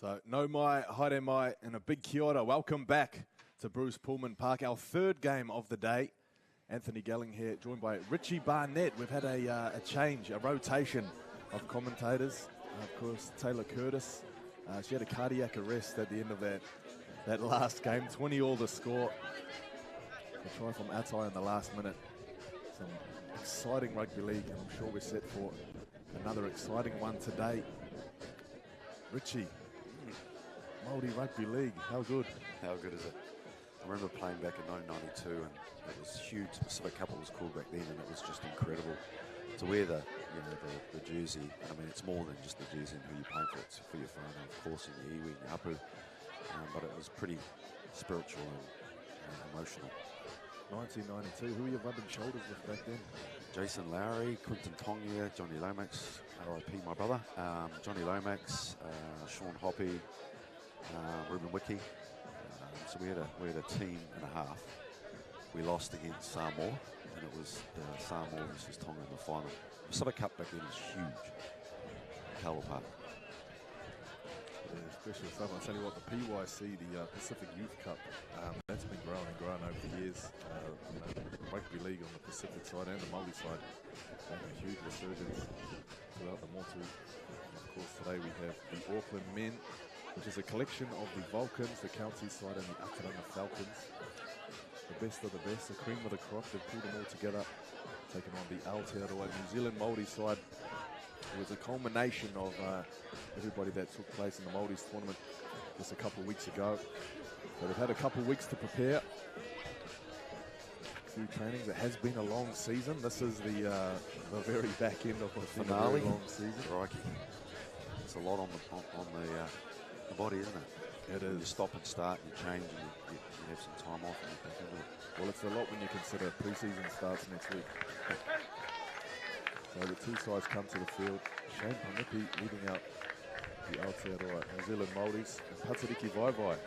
So, no mai, haere mai, and a big kia ora. Welcome back to Bruce Pulman Park, our third game of the day. Anthony Gelling here, joined by Richie Barnett. We've had a change, a rotation of commentators. Of course, Taylor Curtis. She had a cardiac arrest at the end of that last game. 20-all the score. A try from Atai in the last minute. Some exciting rugby league, and I'm sure we're set for another exciting one today. Richie, Māori Rugby League, how good? How good is it? I remember playing back in 1992, and it was huge. Pacific Cup was called back then, and it was just incredible to wear the jersey. I mean, it's more than just the jersey and who you're playing for. It's for your whānau, of course, and your iwi and your hapu. But it was pretty spiritual and emotional. 1992, who were you rubbing shoulders with back then? Jason Lowry, Quinton Tongia, Johnny Lomax, RIP my brother, Johnny Lomax, Sean Hoppy, Ruben Wiki. So we had a team and a half. We lost against Samoa, and it was Samoa versus Tonga in the final. Pacific Cup back then was huge. Hell of a part. Yeah, special stuff. I'll tell you what, the PYC, the Pacific Youth Cup, that's been growing and growing over the years. The rugby league on the Pacific side and the Māori side having a huge resurgence throughout the motu. And of course, today we have the Auckland men, which is a collection of the Vulcans, the County side, and the Aotearoa Falcons. The best of the best, the cream of the crop. They've pulled them all together, taking on the Aotearoa New Zealand Māori side. It was a culmination of everybody that took place in the Māoris tournament just a couple of weeks ago. So they've had a couple of weeks to prepare. A few trainings. It has been a long season. This is the very back end of what's been a very long season. Crikey. It's a lot on the body, isn't it? It is. You stop and start, you change, and you have some time off, and you back into it. Well, it's a lot when you consider pre-season starts next week. So the two sides come to the field. Shane Panipi leading out the Aotearoa New Zealand Māoris, and Patariki Vaivai,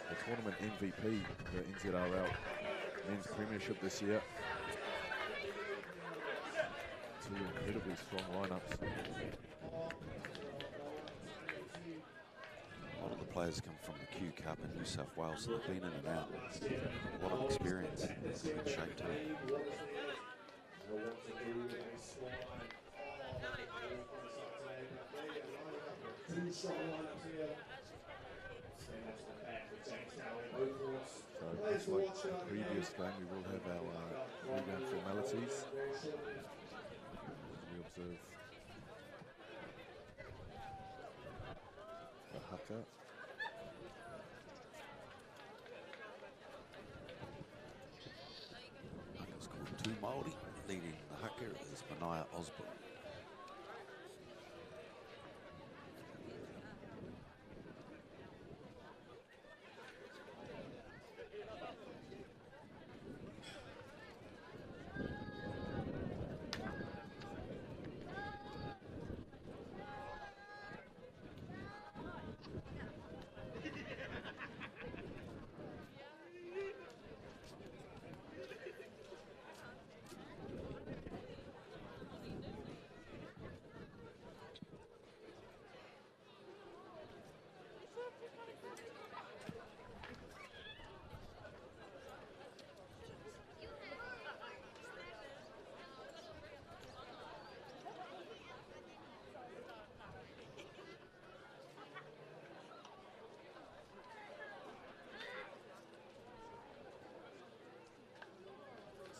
the tournament MVP, the NZRL Men's Premiership this year. Two incredibly strong lineups. A lot of the players come from the Q Cup in New South Wales, so they've been in and out. A lot of experience. It's in good shape too. So just like the previous game, we will have our re-game formalities. We observe the haka. Haka's called Two Māori. Leading the haka is Mania Osborne.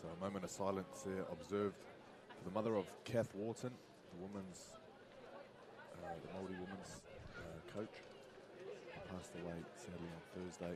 So a moment of silence there observed for the mother of Kath Wharton, the Māori women's coach. away sadly on Thursday.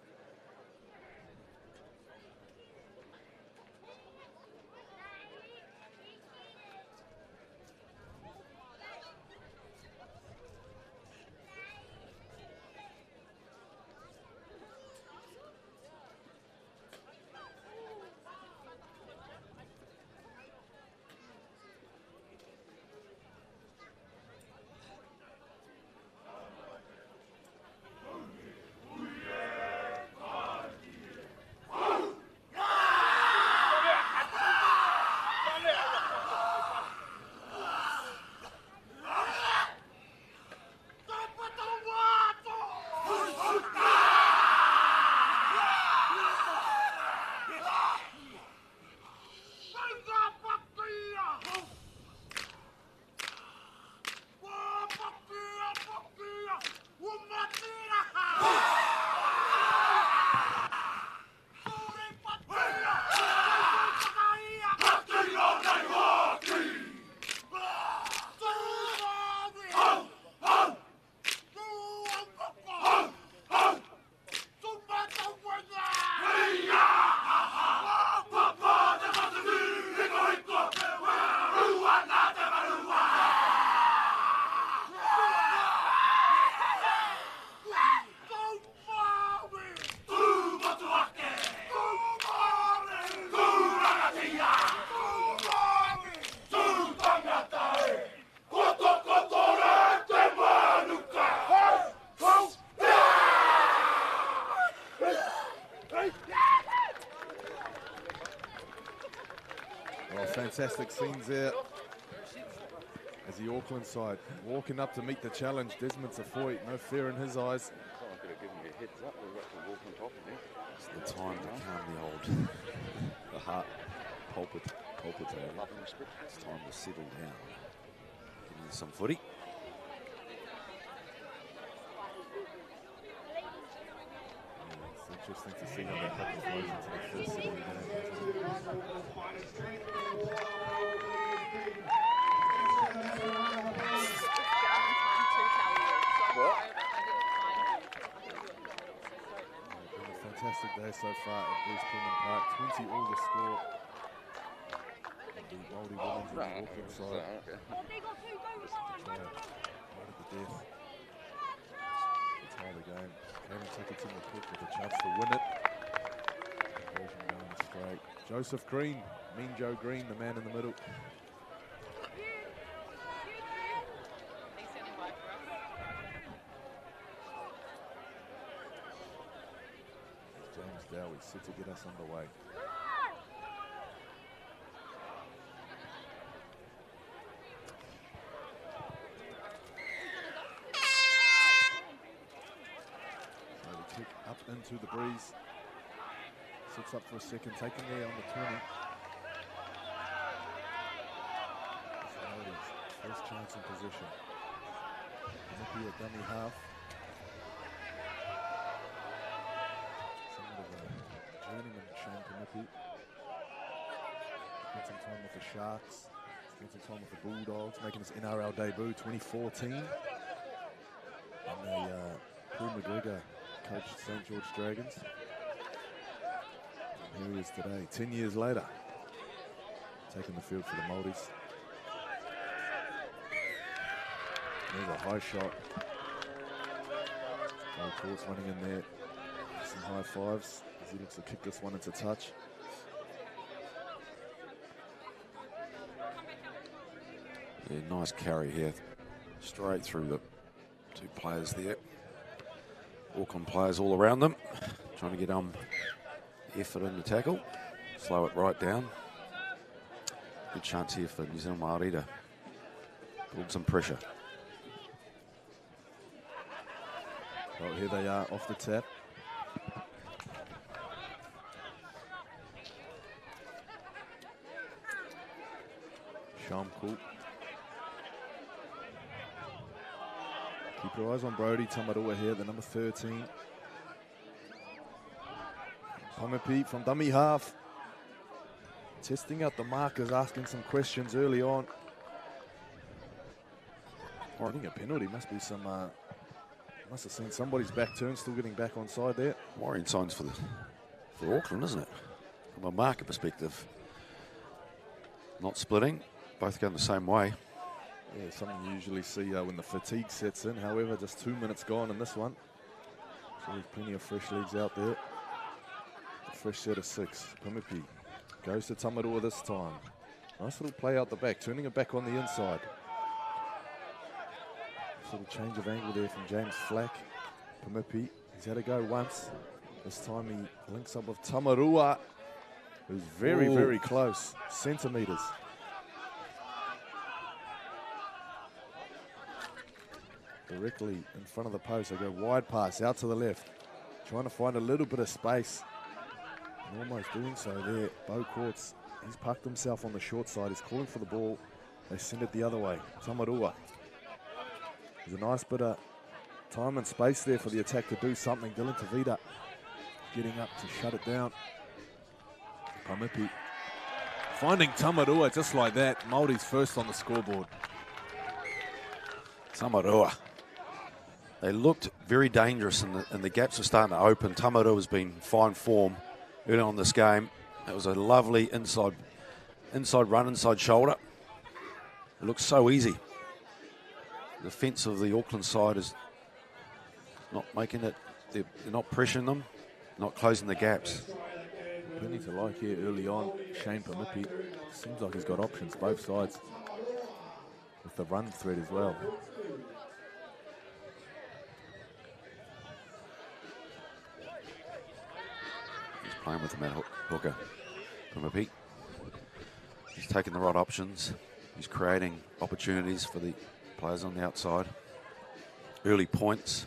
Fantastic scenes there as the Auckland side walking up to meet the challenge. Desmond Tafoy, no fear in his eyes. I could have given you a heads up. We're about to walk on top of it. It's the time to calm the heart palpitating. It's time to settle down. Give me some footy. It's interesting to see how that puck flows into the first settling down. Fantastic day so far at Bruce Pulman Park. 20 all the score. The Māori women's in the Auckland side. Right at the death. To tie the game. Kevin Tuckerton will pick with a chance to win it. Conversion going straight. Joseph Green, Mean Joe Green, the man in the middle. Dowie set to get us underway. So the kick up into the breeze. Sits up for a second, taking there on the 20. First chance in position. Nippy at dummy half. Journeyman Sean Kamipi. Spent some time with the Sharks. Spent some time with the Bulldogs, making his NRL debut 2014. And Paul McGregor coached St. George Dragons. And here he is today, 10 years later, taking the field for the Māoris. There's a high shot. Gold Court's running in there. Some high fives. He looks to kick this one into touch. Yeah, nice carry here. Straight through the two players there. Auckland players all around them. Trying to get effort in the tackle. Slow it right down. Good chance here for New Zealand Māori to build some pressure. Well, here they are off the tap. Cool. Keep your eyes on Brody Tamarua here, the number 13. Kamipi from dummy half. Testing out the markers, asking some questions early on. Getting a penalty, must be some Must have seen somebody's back turn, still getting back on side there. Worrying signs for Auckland, isn't it? From a market perspective. Not splitting, both going the same way. Yeah, something you usually see when the fatigue sets in. However, just 2 minutes gone in this one. So there's plenty of fresh legs out there. A fresh set of 6. Pimipi goes to Tamarua this time. Nice little play out the back, turning it back on the inside. Little change of angle there from James Flack. Pimipi, he's had to go once. This time he links up with Tamarua, who's very, very close. Centimetres. Directly in front of the post. They go wide pass out to the left. Trying to find a little bit of space. And almost doing so there. Beau Courts, he's parked himself on the short side. He's calling for the ball. They send it the other way. Tamarua. There's a nice bit of time and space there for the attack to do something. Dylan Tavita getting up to shut it down. Pimipi finding Tamarua just like that. Māori's first on the scoreboard. Tamarua. They looked very dangerous and the gaps were starting to open. Tamarua's been fine form early on this game. It was a lovely inside run, inside shoulder. It looks so easy. The defence of the Auckland side is not making it, they're not pressuring them, not closing the gaps. Plenty to like here early on. Shane Pimipi seems like he's got options both sides with the run threat as well. He's playing with him at hooker. Pimipi. He's taking the right options. He's creating opportunities for the players on the outside. Early points.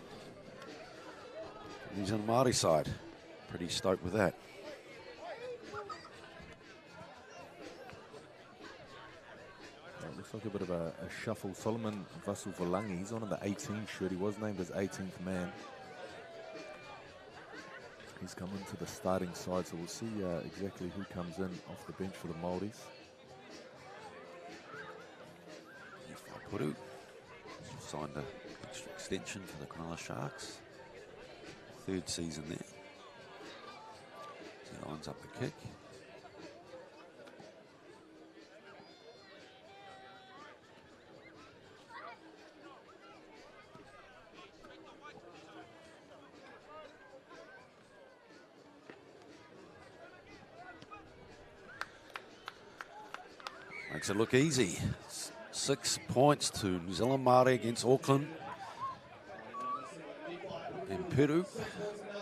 And he's on the Māori side. Pretty stoked with that. Looks like a bit of a shuffle. Solomon Vasu-Valangi, he's on the 18 shirt. He was named as 18th man. He's come into the starting side, so we'll see exactly who comes in off the bench for the Māoris. Puru signed an extra extension for the Cronulla Sharks. 3rd season there. He lines up the kick. Makes it look easy. 6 points to New Zealand Māori against Auckland. And Peru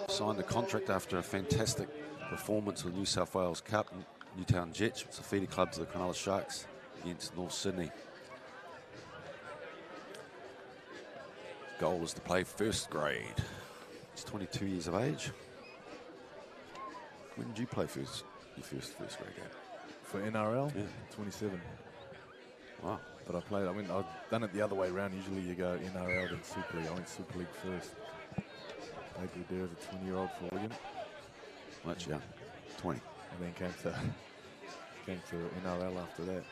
signed a contract after a fantastic performance with New South Wales Cup and Newtown Jets, which is a feeder club to the Cronulla Sharks against North Sydney. Goal is to play first grade. He's 22 years of age. When did you play your first grade game? For NRL? Yeah. 27. Wow. But I've done it the other way around. Usually you go NRL then Super League. I went Super League first. Played good there as a 20-year-old for William. Well, that's young. 20. And then came to NRL after that.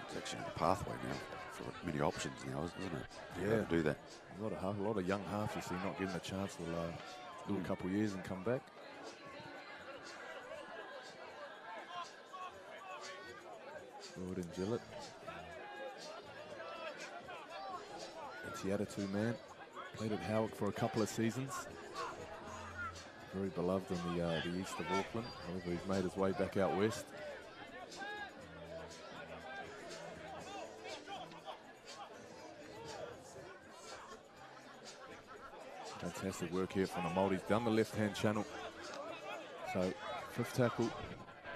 It's actually the pathway now for many options now, isn't it? Yeah. To do that. A lot of young halves you see not getting a chance will do a couple of years and come back. Lord and Gillett. It's the attitude man. Played at Howick for a couple of seasons. Very beloved in the east of Auckland. However, he's made his way back out west. Fantastic work here from the Māoris down the left-hand channel. So, 5th tackle,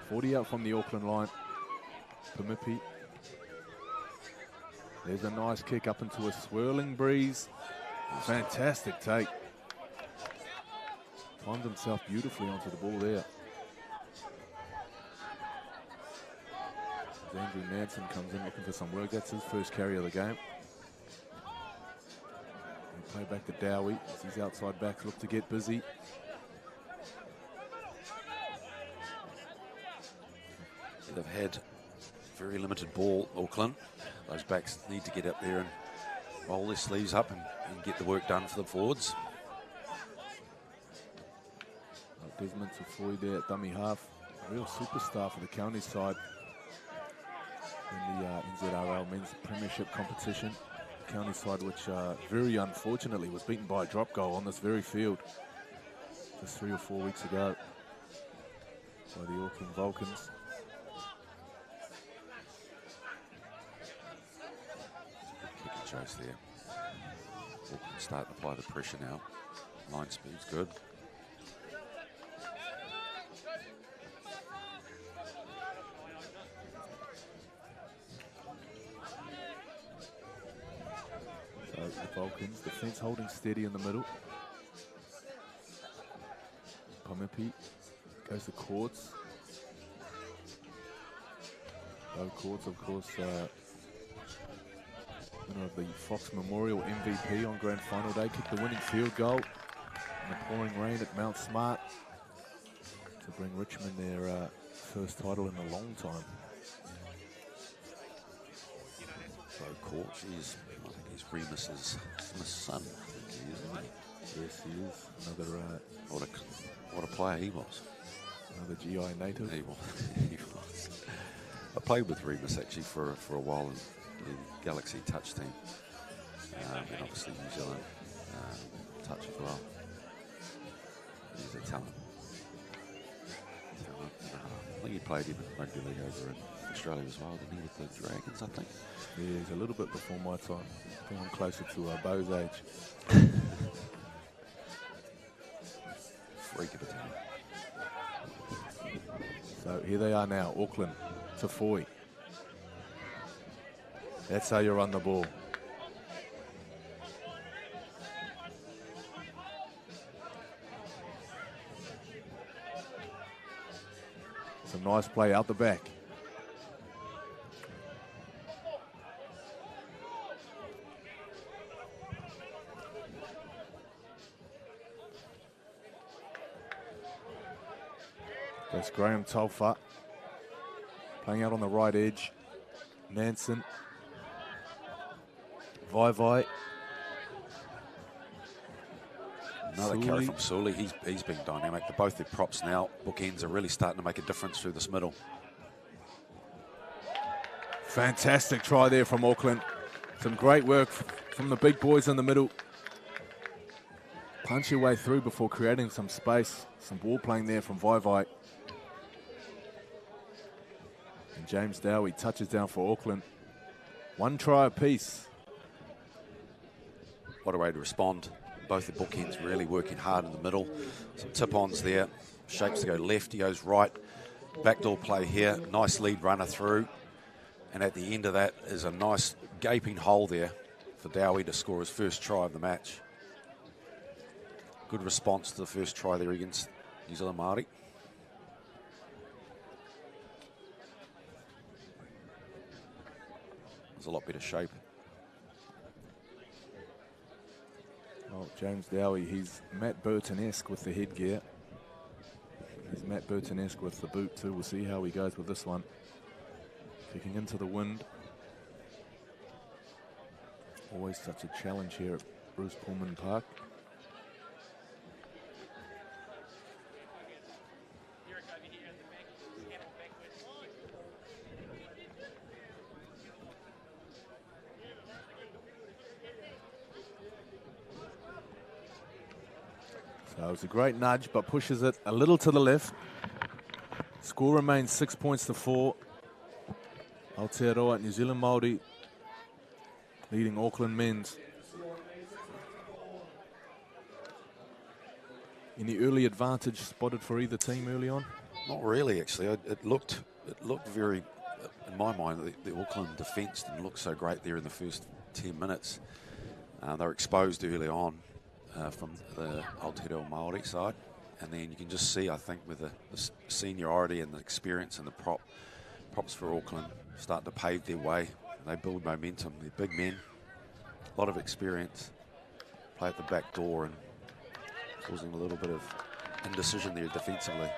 40 out from the Auckland line. Pimipi. There's a nice kick up into a swirling breeze. Fantastic take. Timed himself beautifully onto the ball there. Andrew Nansen comes in looking for some work. That's his first carry of the game. Play back to Dowie as his outside backs look to get busy. They've had very limited ball, Auckland. Those backs need to get up there and roll their sleeves up and get the work done for the forwards. Desmond Tafui there at dummy half. A real superstar for the county side in the NZRL men's premiership competition. The county side which very unfortunately was beaten by a drop goal on this very field just 3 or 4 weeks ago by the Auckland Vulcans. Kick and chase there. Auckland starting to apply the pressure now. Line speed's good. So the Vulcans, defence holding steady in the middle. Pamipi goes to Cords. Cords, of course, winner of the Fox Memorial MVP on Grand Final Day, kicked the winning field goal in the pouring rain at Mount Smart to bring Richmond their first title in a long time. So Cords, I think he's Remus's son. Yes, he is. Another what a player he was. Another GI native. He was. I played with Remus actually for a while in the Galaxy touch team. And obviously New Zealand touch as well. He's a talent. I think he played even rugby league over in Australia as well, didn't he, with the Dragons, I think? Yeah, he's a little bit before my time. I think I'm closer to Bo's age. Freak of a talent. So here they are now, Auckland, Tafui. That's how you run the ball. Some nice play out the back. That's Graham Tolfa playing out on the right edge. Nansen. Vai. Another carry from Sully. He's been dynamic. Both their props now, bookends, are really starting to make a difference through this middle. Fantastic try there from Auckland. Some great work from the big boys in the middle. Punch your way through before creating some space. Some ball playing there from Vai. And James Dowie touches down for Auckland. One try apiece. What a way to respond. Both the bookends really working hard in the middle. Some tip-ons there. Shapes to go left, he goes right. Backdoor play here. Nice lead runner through. And at the end of that is a nice gaping hole there for Dowie to score his first try of the match. Good response to the first try there against New Zealand Māori. There's a lot better shape. Oh, James Dowie, he's Matt Burton-esque with the headgear. He's Matt Burton-esque with the boot too. We'll see how he goes with this one. Kicking into the wind. Always such a challenge here at Bruce Pulman Park. So it was a great nudge, but pushes it a little to the left. Score remains 6 points to 4. Aotearoa, New Zealand Māori leading Auckland men's. Any early advantage spotted for either team early on? Not really, actually. It looked very, in my mind, the Auckland defence didn't look so great there in the first 10 minutes. They were exposed early on from the Aotearoa Māori side. And then you can just see, I think, with the seniority and the experience and the props for Auckland starting to pave their way. They build momentum. They're big men, a lot of experience. Play at the back door and causing a little bit of indecision there defensively.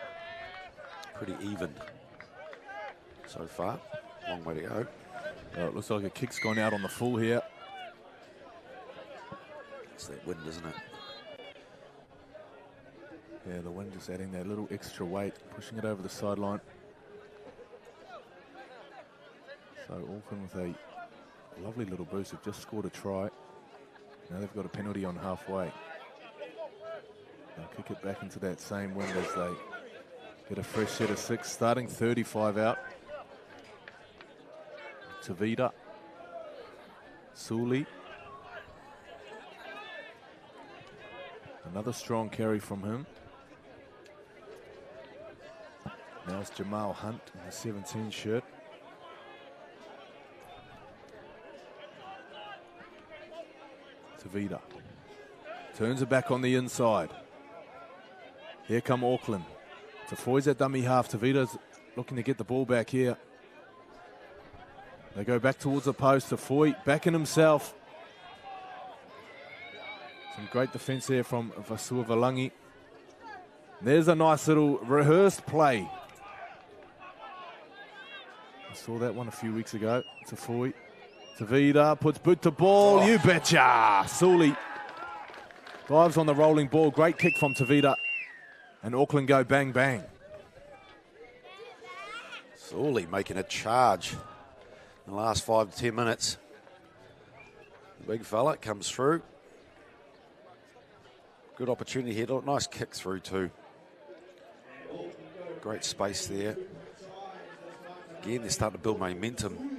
Pretty even so far. Long way to go. Well, it looks like a kick's gone out on the full here. It's that wind, isn't it? Yeah, the wind just adding that little extra weight, pushing it over the sideline. So Auckland with a lovely little boost. They've just scored a try. Now they've got a penalty on halfway. They'll kick it back into that same wind as they get a fresh set of 6, starting 35 out. Tavita. Suli. Another strong carry from him. Now it's Jamal Hunt in the 17 shirt. Tavita turns it back on the inside. Here come Auckland. Tafoi's at dummy half. Tavita's looking to get the ball back here. They go back towards the post. Tafoi backing himself. Some great defence there from Vasua Valangi. There's a nice little rehearsed play. I saw that one a few weeks ago. Tafoi. Tavita puts boot to ball. Oh. You betcha. Suli dives on the rolling ball. Great kick from Tavita. And Auckland go bang, bang. Suli making a charge in the last 5 to 10 minutes. The big fella comes through. Good opportunity here. Nice kick through too. Great space there. Again, they're starting to build momentum.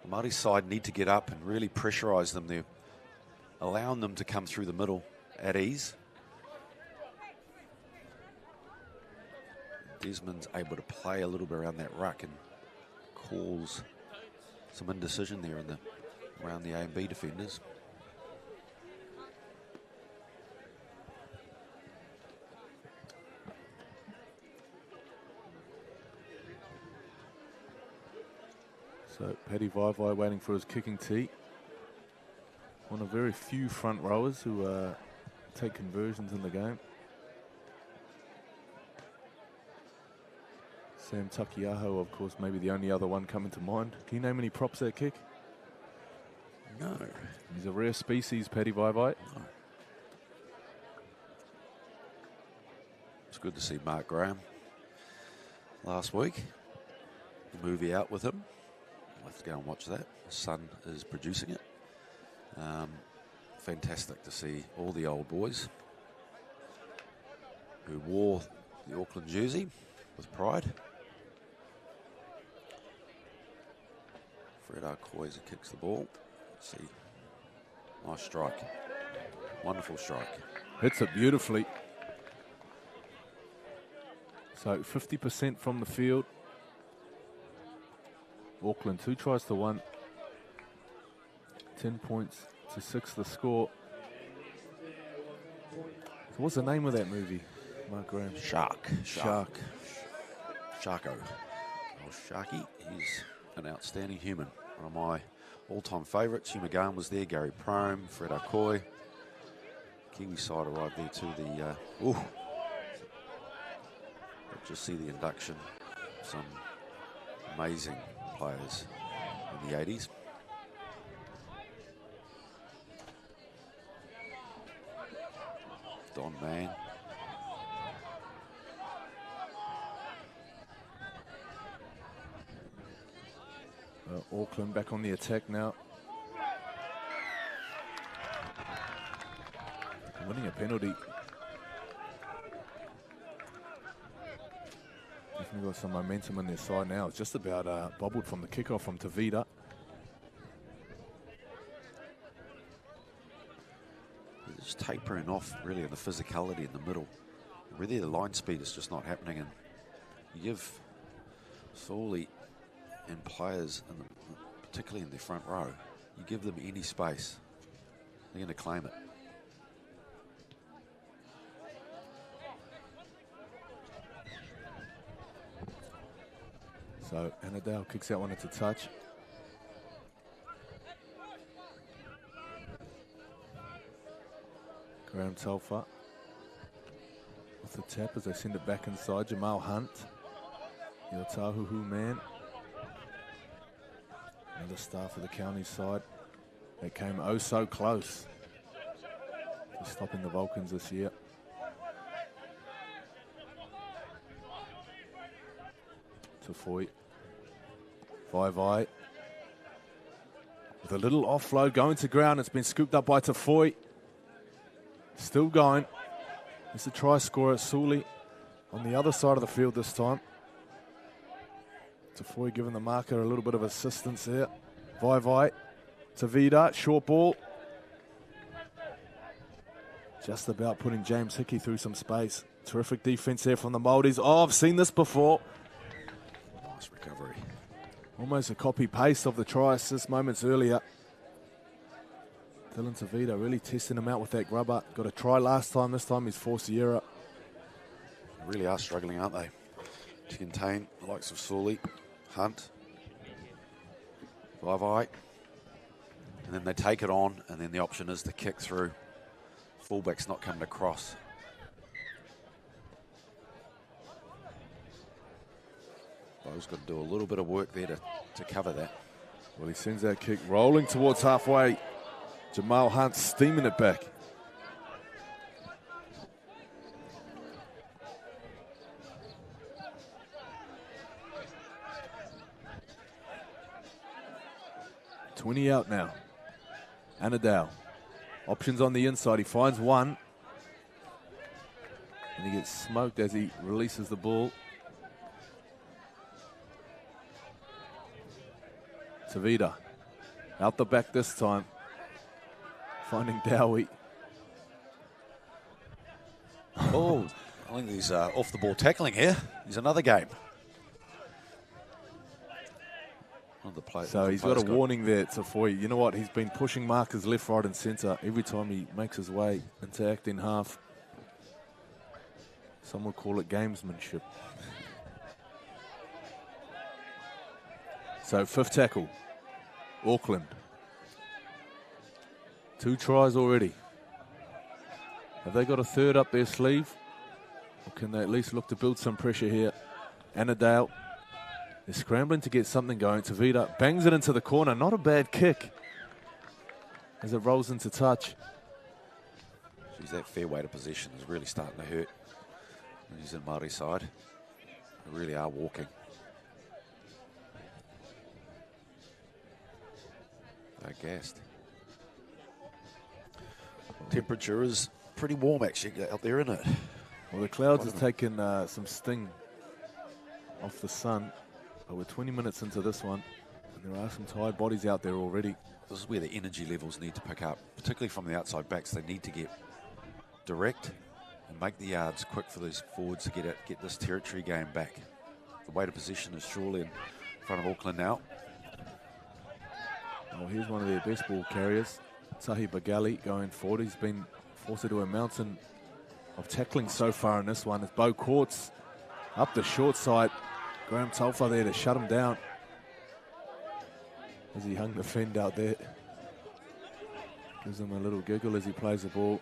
The Māori side need to get up and really pressurise them there, allowing them to come through the middle at ease. Desmond's able to play a little bit around that ruck and cause some indecision there around the A and B defenders. So Paddy Vaivai waiting for his kicking tee. One of very few front rowers who take conversions in the game. Sam Takiaho, of course, maybe the only other one coming to mind. Can you name any props that kick? No. He's a rare species, Paddy Vaivai. No. It's good to see Mark Graham last week. The movie out with him. I'll have to go and watch that. His son is producing it. Fantastic to see all the old boys who wore the Auckland jersey with pride. Fred Arcoiza kicks the ball. Let's see. Nice strike. Wonderful strike. Hits it beautifully. So 50% from the field. Auckland 2 tries to 1. 10 points to 6 the score. So what's the name of that movie, Mark Graham? Shark. Sharko. Oh, Sharky, he's an outstanding human. One of my all-time favourites. Hugh McGowan was there, Gary Prome, Fred Arcoy. Kiwi side arrived there too. Just see the induction. Some amazing players in the 80s. Don Mann. Auckland back on the attack now. Winning a penalty. Definitely got some momentum on their side now. It's just about bobbled from the kickoff from Tavita. Just tapering off really in the physicality in the middle. Really the line speed is just not happening, and you give Sawley and players, particularly in the front row, you give them any space, they're going to claim it. So Annadale kicks that one into touch. Graham Telfer with the tap as they send it back inside. Jamal Hunt, your Tahuhu man. the staff of the county side. They came oh so close to stopping the Vulcans this year. Tafoi. Vai. With a little offload going to ground. It's been scooped up by Tafoi. Still going. It's a try scorer, Suli, on the other side of the field this time. Tafoi giving the marker a little bit of assistance there. Vai. Tavida, short ball. Just about putting James Hickey through some space. Terrific defense there from the Māoris. Oh, I've seen this before. Nice recovery. Almost a copy-paste of the try assist moments earlier. Dylan Tavida really testing him out with that grubber. Got a try last time. This time he's forced the error. They really are struggling, aren't they, to contain the likes of Suli, Hunt, Vai. And then they take it on, and then the option is to kick through. Fullback's not coming across. Bo's got to do a little bit of work there to cover that. Well, he sends that kick rolling towards halfway. Jamal Hunt steaming it back. $20 out now. Anadale. Options on the inside. He finds one. And he gets smoked as he releases the ball. Tavida. Out the back this time. Finding Dowie. Oh, I think he's off the ball tackling here. He's another game. So he's got a warning there to Foy. You know what? He's been pushing markers left, right, and centre every time he makes his way into act in half. Some would call it gamesmanship. So fifth tackle, Auckland. 2 tries already. Have they got a third up their sleeve? Or can they at least look to build some pressure here? Annadale. They're scrambling to get something going. Tavida bangs it into the corner. Not a bad kick as it rolls into touch. Geez, that fair weight of possession is really starting to hurt. He's in Māori side. They really are walking. They're gassed. Temperature is pretty warm actually out there, isn't it? Well, the clouds has taken some sting off the sun. But we're 20 minutes into this one, and there are some tired bodies out there already. This is where the energy levels need to pick up, particularly from the outside backs. They need to get direct and make the yards quick for these forwards to get this territory game back. The weight of position is surely in front of Auckland now. Oh, here's one of their best ball carriers, Tahi Bagali, going forward. He's been forced into a mountain of tackling so far in this one. As Bo Courts up the short side. Graham Tulfa there to shut him down as he hung the fend out there. Gives him a little giggle as he plays the ball.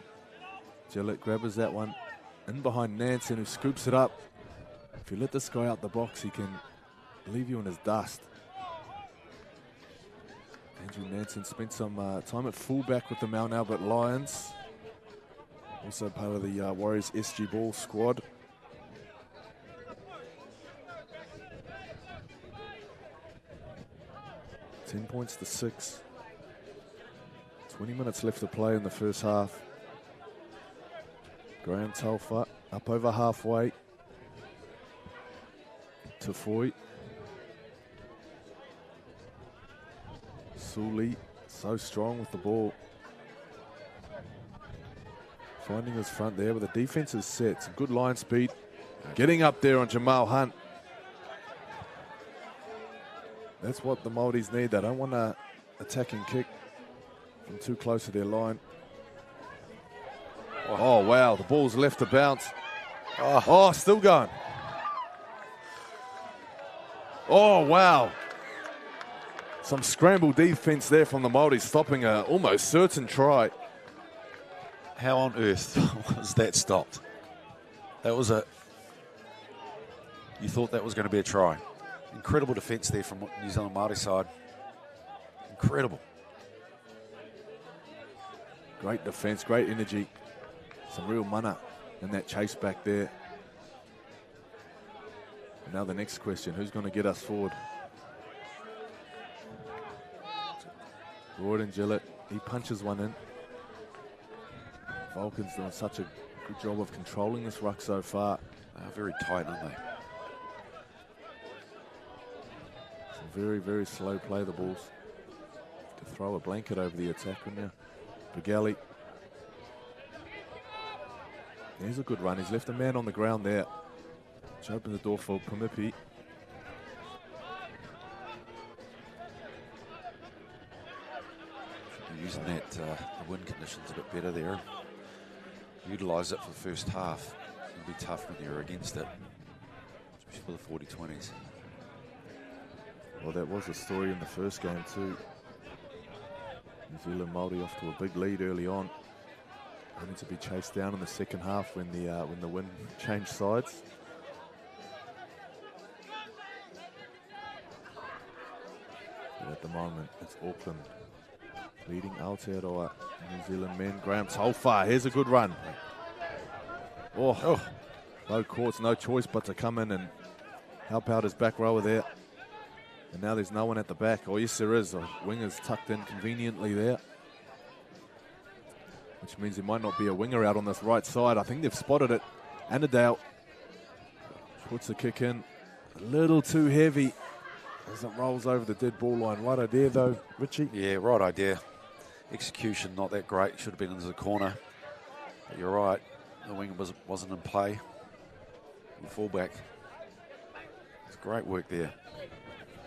Gillett grabbers that one in behind Nansen, who scoops it up. If you let this guy out the box, he can leave you in his dust. Andrew Nansen spent some time at fullback with the Mount Albert Lions. Also part of the Warriors SG Ball squad. $10 points to 6. 20 minutes left to play in the first half. Graham Telfer up over halfway. Tafoi. Suli so strong with the ball. Finding his front there, but the defense is set. Some good line speed. Getting up there on Jamal Hunt. That's what the Māoris need. They don't want an attacking kick from too close to their line. Oh, wow. The ball's left to bounce. Oh, still going. Oh, wow. Some scramble defense there from the Māoris, stopping a almost certain try. How on earth was that stopped? That was you thought that was going to be a try. Incredible defence there from New Zealand Māori side. Incredible. Great defence, great energy. Some real mana in that chase back there. And now the next question, who's going to get us forward? Gordon Gillett, he punches one in. Vulcan's doing such a good job of controlling this ruck so far. They're very tight, aren't they? Some very, very slow play, the Bulls. To throw a blanket over the attack, wouldn't you? Bugali. Here's a good run. He's left a man on the ground there. Which opens the door for Pumipi. Using that the wind conditions a bit better there. Utilise it for the first half. It'll be tough when you're against it, especially for the 40-20s. Well, that was a story in the first game too. New Zealand Māori off to a big lead early on, only to be chased down in the second half when the wind changed sides. But at the moment, it's Auckland leading Aotearoa, New Zealand men. Graham Tolfa, here's a good run. Oh, no courts, no choice but to come in and help out his back rower there. And now there's no one at the back. Oh, yes, there is. The winger's tucked in conveniently there, which means there might not be a winger out on this right side. I think they've spotted it. Annandale puts the kick in. A little too heavy as it rolls over the dead ball line. Right idea, though, Richie. Yeah, right idea. Execution not that great. Should have been into the corner. But you're right. The winger wasn't in play. The fullback. It's great work there.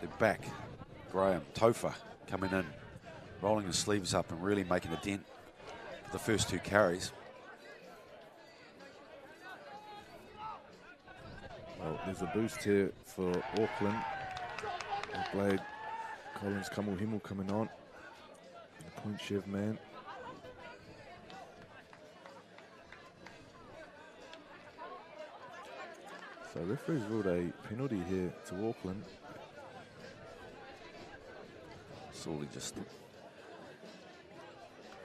They're back. Graham Tolfa coming in, rolling his sleeves up and really making a dent for the first two carries. Well, there's a boost here for Auckland. Blade Collins Kamuhimu coming on. The point Chev man. So referees ruled a penalty here to Auckland. Sorely just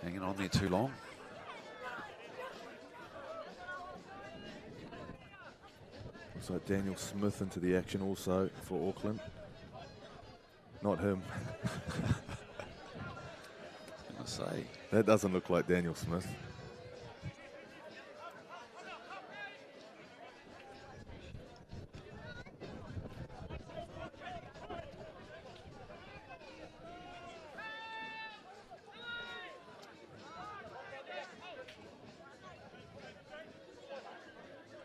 hanging on there too long. Looks like Daniel Smith into the action also for Auckland. Not him. I say that doesn't look like Daniel Smith.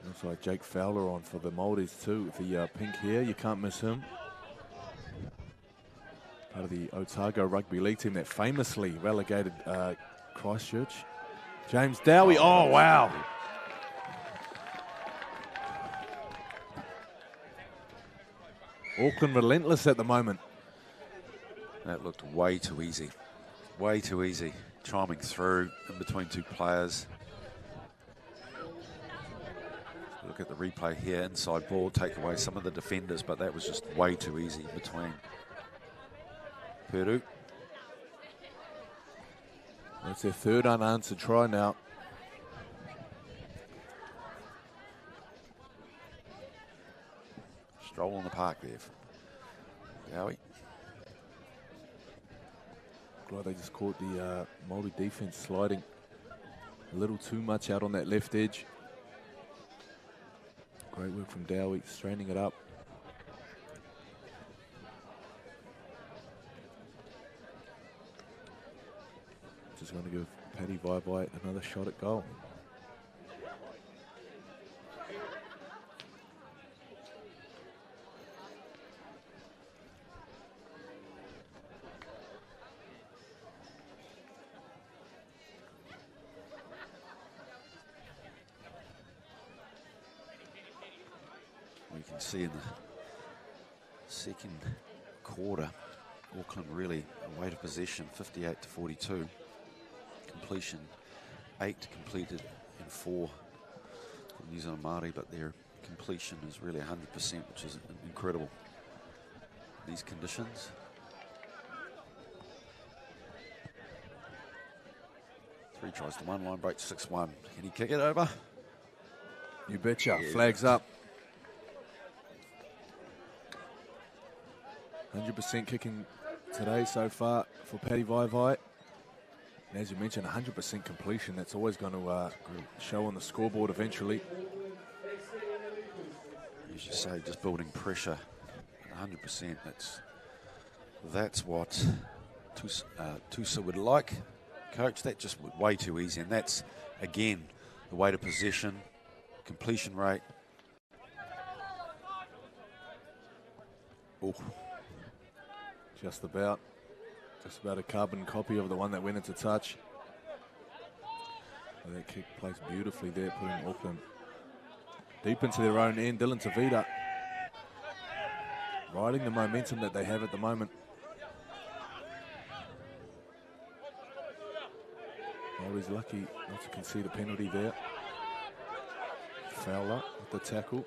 Looks like Jake Fowler on for the Māoris too with the pink hair. You can't miss him. Part of the Otago Rugby League team that famously relegated Christchurch. James Dowie. Oh, wow. Auckland relentless at the moment. That looked way too easy. Way too easy. Chiming through in between two players. Look at the replay here. Inside ball, take away some of the defenders, but that was just way too easy in between. Peru. That's their third unanswered try now. Stroll on the park there for Dowie. Glad they just caught the Māori defence sliding a little too much out on that left edge. Great work from Dowie, straining it up. Just going to give Paddy Vai another shot at goal. We can see in the second quarter, Auckland really a weight of possession, 58-42. Completion 8 completed in 4 for New Zealand Māori, but their completion is really 100%, which is incredible. These conditions. 3 tries to 1, line break 6-1. Can he kick it over? You betcha. Yeah. Flags up. 100% kicking today so far for Paddy Vaivai. And as you mentioned, 100% completion. That's always going to show on the scoreboard eventually. As you say, just building pressure. 100%. That's what Tusa would like. Coach, that's just way too easy. And that's, again, the weight of possession, completion rate. Oh. Just about a carbon copy of the one that went into touch. Well, that kick plays beautifully there, putting Auckland deep into their own end. Dylan Tavita riding the momentum that they have at the moment. Always lucky not to concede a penalty there. Fowler with the tackle.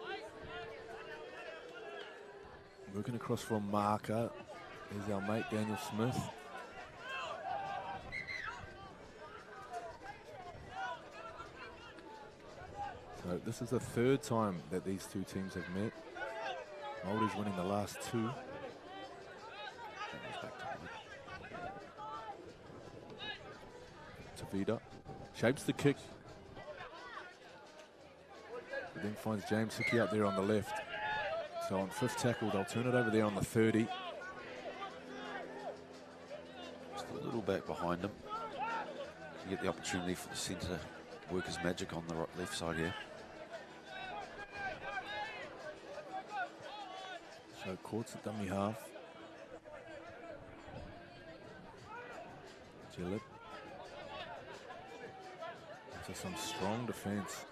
Working across from marker. There's our mate Daniel Smith. So this is the 3rd time that these two teams have met. Māori's winning the last 2. Tavita shapes the kick. But then finds James Hickey out there on the left. So on 5th tackle, they'll turn it over there on the 30. Just a little back behind him. You get the opportunity for the centre to work his magic on the left side here. So Courts at dummy half. Gillett. Into some strong defence.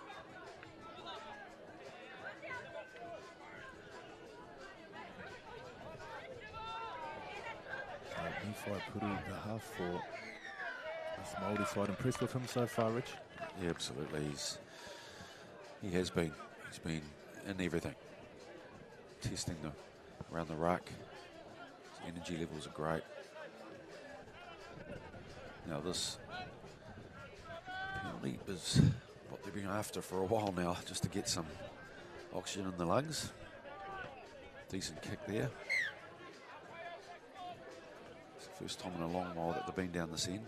Nephi Puru, the half for this Māori side. Impressed with him so far, Rich? Yeah, absolutely. He has been. He's been in everything. Testing around the ruck. His energy levels are great. Now this penalty is what they've been after for a while now, just to get some oxygen in the lungs. Decent kick there. It's the first time in a long while that they've been down this end.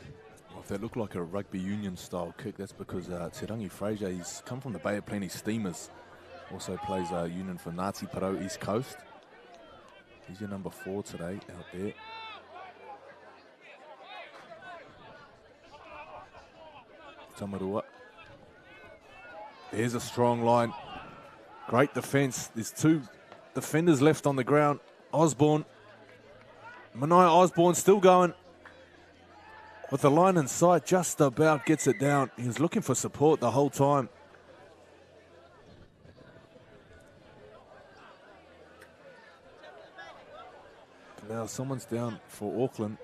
Well, if that looked like a rugby union style kick, that's because Te Rangi Fraser, he's come from the Bay of Plenty Steamers. Also plays union for Ngāti Porou East Coast. He's your number 4 today out there. Tamarua. There's a strong line. Great defence. There's 2 defenders left on the ground. Osborne. Manaia Osborne still going. With the line in sight, just about gets it down. He was looking for support the whole time. Now someone's down for Auckland.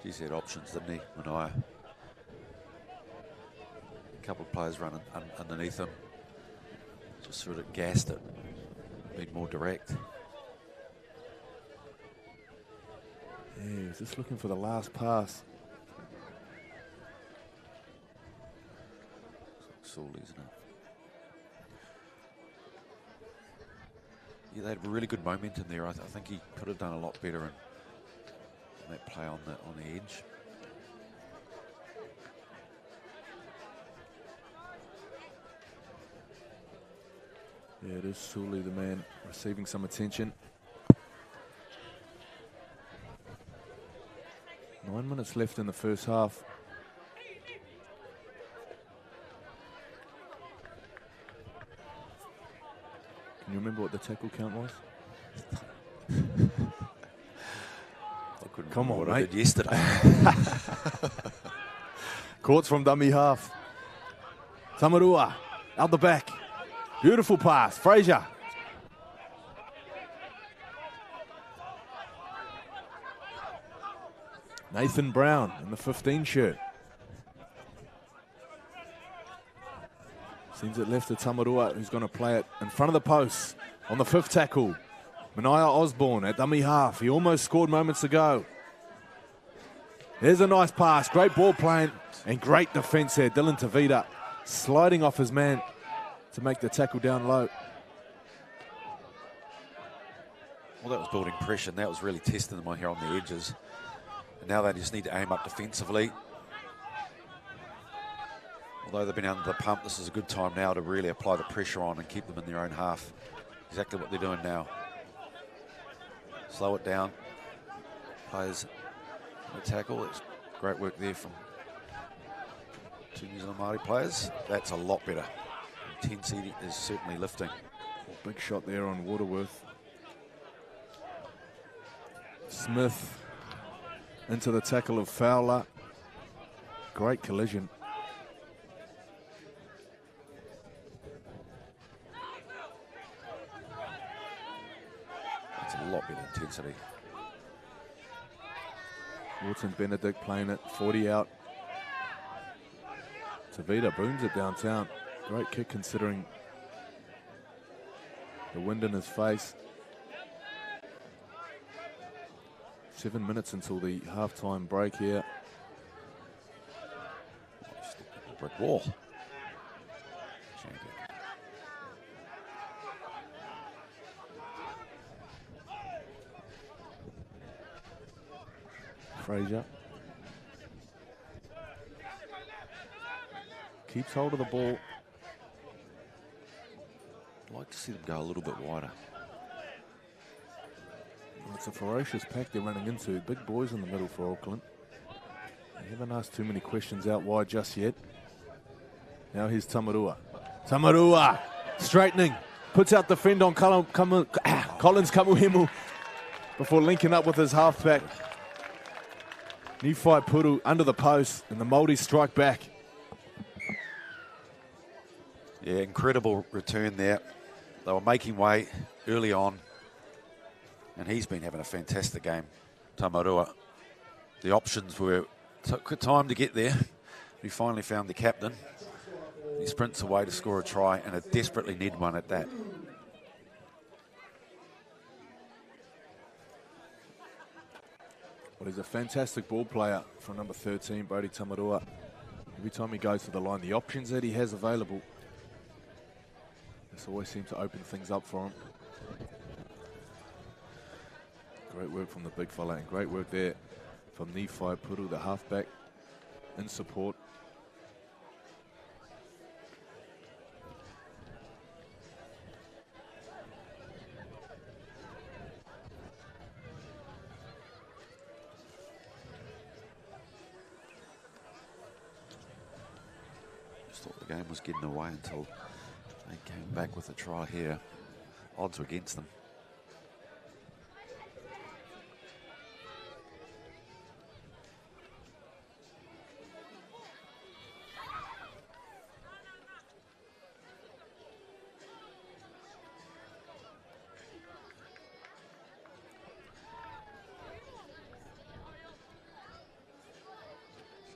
He's had options, didn't he, Manaia? A couple of players running underneath him. Just sort of gassed it. Been more direct. Yeah, he's just looking for the last pass. Saul, isn't it? Yeah, they had really good momentum there. I think he could have done a lot better in that play on the edge. Yeah, it is Sully, the man receiving some attention. 9 minutes left in the first half. Can you remember what the tackle count was? Come on, mate. I did yesterday. Courts from dummy half. Tamarua out the back. Beautiful pass. Fraser. Nathan Brown in the 15 shirt. Sends it left to Tamarua, who's going to play it in front of the post on the 5th tackle. Manaia Osborne at dummy half. He almost scored moments ago. There's a nice pass. Great ball playing and great defence there. Dylan Tavita sliding off his man to make the tackle down low. Well, that was building pressure, and that was really testing them here on the edges. And now they just need to aim up defensively. Although they've been under the pump, this is a good time now to really apply the pressure on and keep them in their own half. Exactly what they're doing now. Slow it down. Players the tackle. It's great work there from two New Zealand Māori players. That's a lot better. Intensity is certainly lifting. Big shot there on Waterworth. Smith into the tackle of Fowler. Great collision. That's a lot better intensity. Walton Benedict playing it, 40 out. Tavita booms it downtown. Great kick considering the wind in his face. 7 minutes until the half-time break here. Brick wall. Frazier keeps hold of the ball. I'd like to see them go a little bit wider. Well, it's a ferocious pack they're running into. Big boys in the middle for Auckland. They haven't asked too many questions out wide just yet. Now here's Tamarua. Tamarua straightening. Puts out the fend on Collins Kamuhemu before linking up with his halfback. Nifai Puru under the post, and the Māori strike back. Yeah, incredible return there. They were making way early on, and he's been having a fantastic game, Tamarua. The options took time to get there. We finally found the captain. He sprints away to score a try, and a desperately need one at that. Well, he's a fantastic ball player from number 13, Brodie Tamarua. Every time he goes to the line, the options that he has available, this always seems to open things up for him. Great work from the big fella, and great work there from Nifai Puru, the halfback, in support. The game was getting away until they came back with a try here. Odds were against them.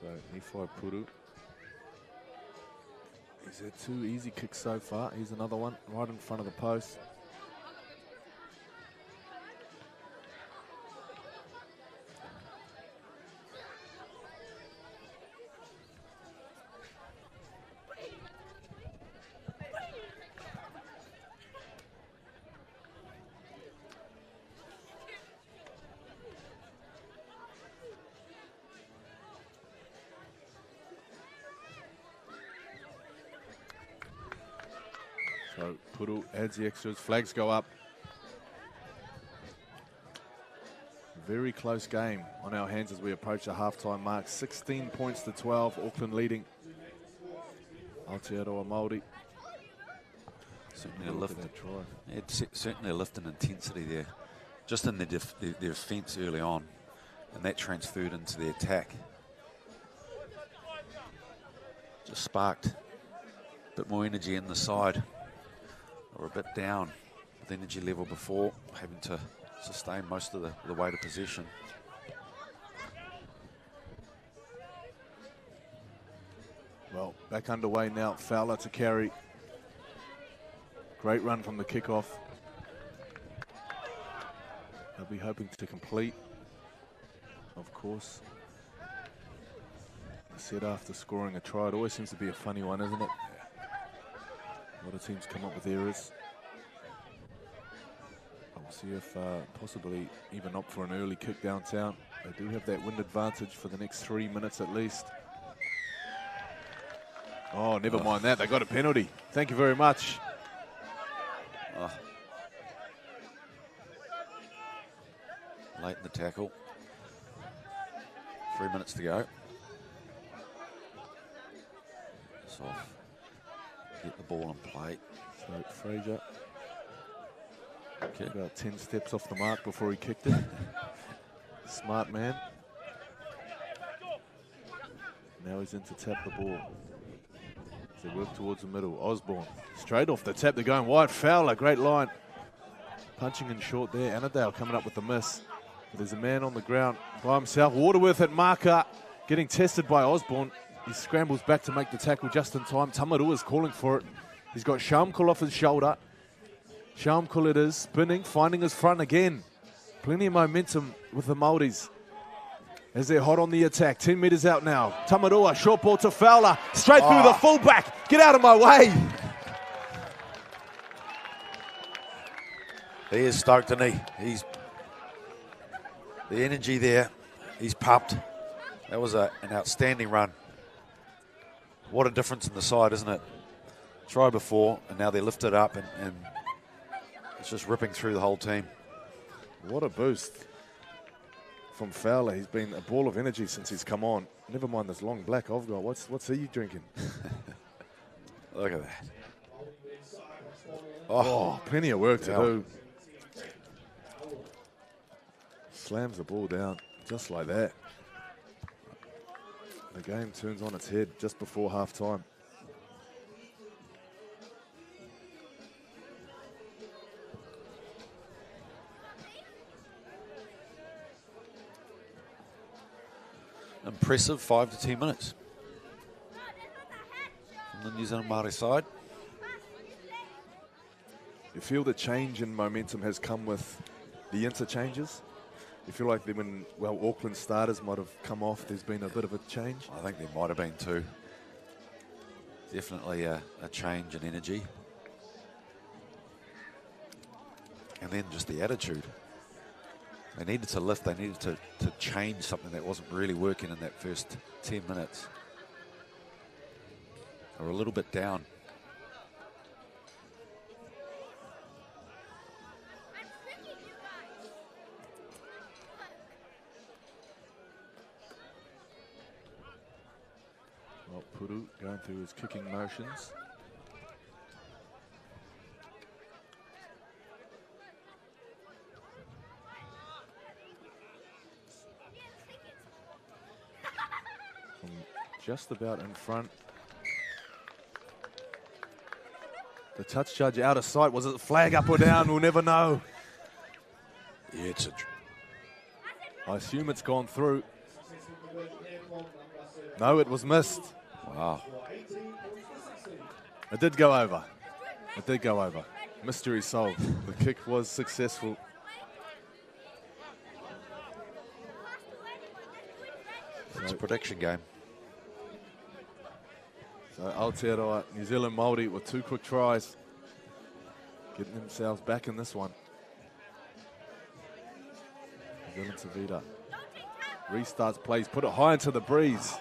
So Nifai Puru. He's had 2 easy kicks so far. Here's another one right in front of the post. So Puru adds the extras, flags go up. Very close game on our hands as we approach the halftime mark. 16 points to 12, Auckland leading. Aotearoa Māori. Certainly a lift. Certainly a lift in intensity there. Just in the defence early on, and that transferred into the attack. Just sparked a bit more energy in the side. Or a bit down with energy level before, having to sustain most of the weight of possession. Well, back underway now. Fowler to carry. Great run from the kickoff. They'll be hoping to complete, of course. said after scoring a try, it always seems to be a funny one, isn't it? A lot of teams come up with errors. We'll see if possibly even opt for an early kick downtown. They do have that wind advantage for the next 3 minutes at least. Oh, never mind that. They got a penalty. Thank you very much. Late in the tackle. 3 minutes to go. So get the ball in play. So Fraser, about 10 steps off the mark before he kicked it. Smart man. Now he's in to tap the ball. They work towards the middle. Osborne, straight off the tap. They're going wide. Fowler, great line. Punching in short there. Annandale coming up with the miss. But there's a man on the ground by himself. Waterworth at marker, getting tested by Osborne. He scrambles back to make the tackle just in time. Tamarua is calling for it. He's got Shamkul off his shoulder. Shamkul it is, spinning, finding his front again. Plenty of momentum with the Māoris as they're hot on the attack. 10 metres out now. Tamarua, short ball to Fowler. Straight through the fullback. Get out of my way. He is stoked, isn't he? He's the energy there. He's pumped. That was an outstanding run. What a difference in the side, isn't it? Try before, and now they're lifted up, and it's just ripping through the whole team. What a boost from Fowler. He's been a ball of energy since he's come on. Never mind this long black I've got. What's he drinking? Look at that. Oh, plenty of work to do. Slams the ball down just like that. The game turns on its head just before half time. Impressive 5 to 10 minutes from the New Zealand Māori side. You feel the change in momentum has come with the interchanges? You feel like when Auckland starters might have come off, there's been a bit of a change? I think there might have been too. Definitely a change in energy. And then just the attitude. They needed to lift, they needed to change something that wasn't really working in that first 10 minutes. They were a little bit down. Well, Puru going through his kicking motions. Just about in front. The touch judge out of sight. Was it flag up or down? We'll never know. Yeah, it's I assume it's gone through. No, it was missed. wow. It did go over. It did go over. Mystery solved. The kick was successful. It's a prediction game. So Aotearoa, New Zealand Māori with 2 quick tries, getting themselves back in this one. New Zealand Savita restarts plays, put it high into the breeze.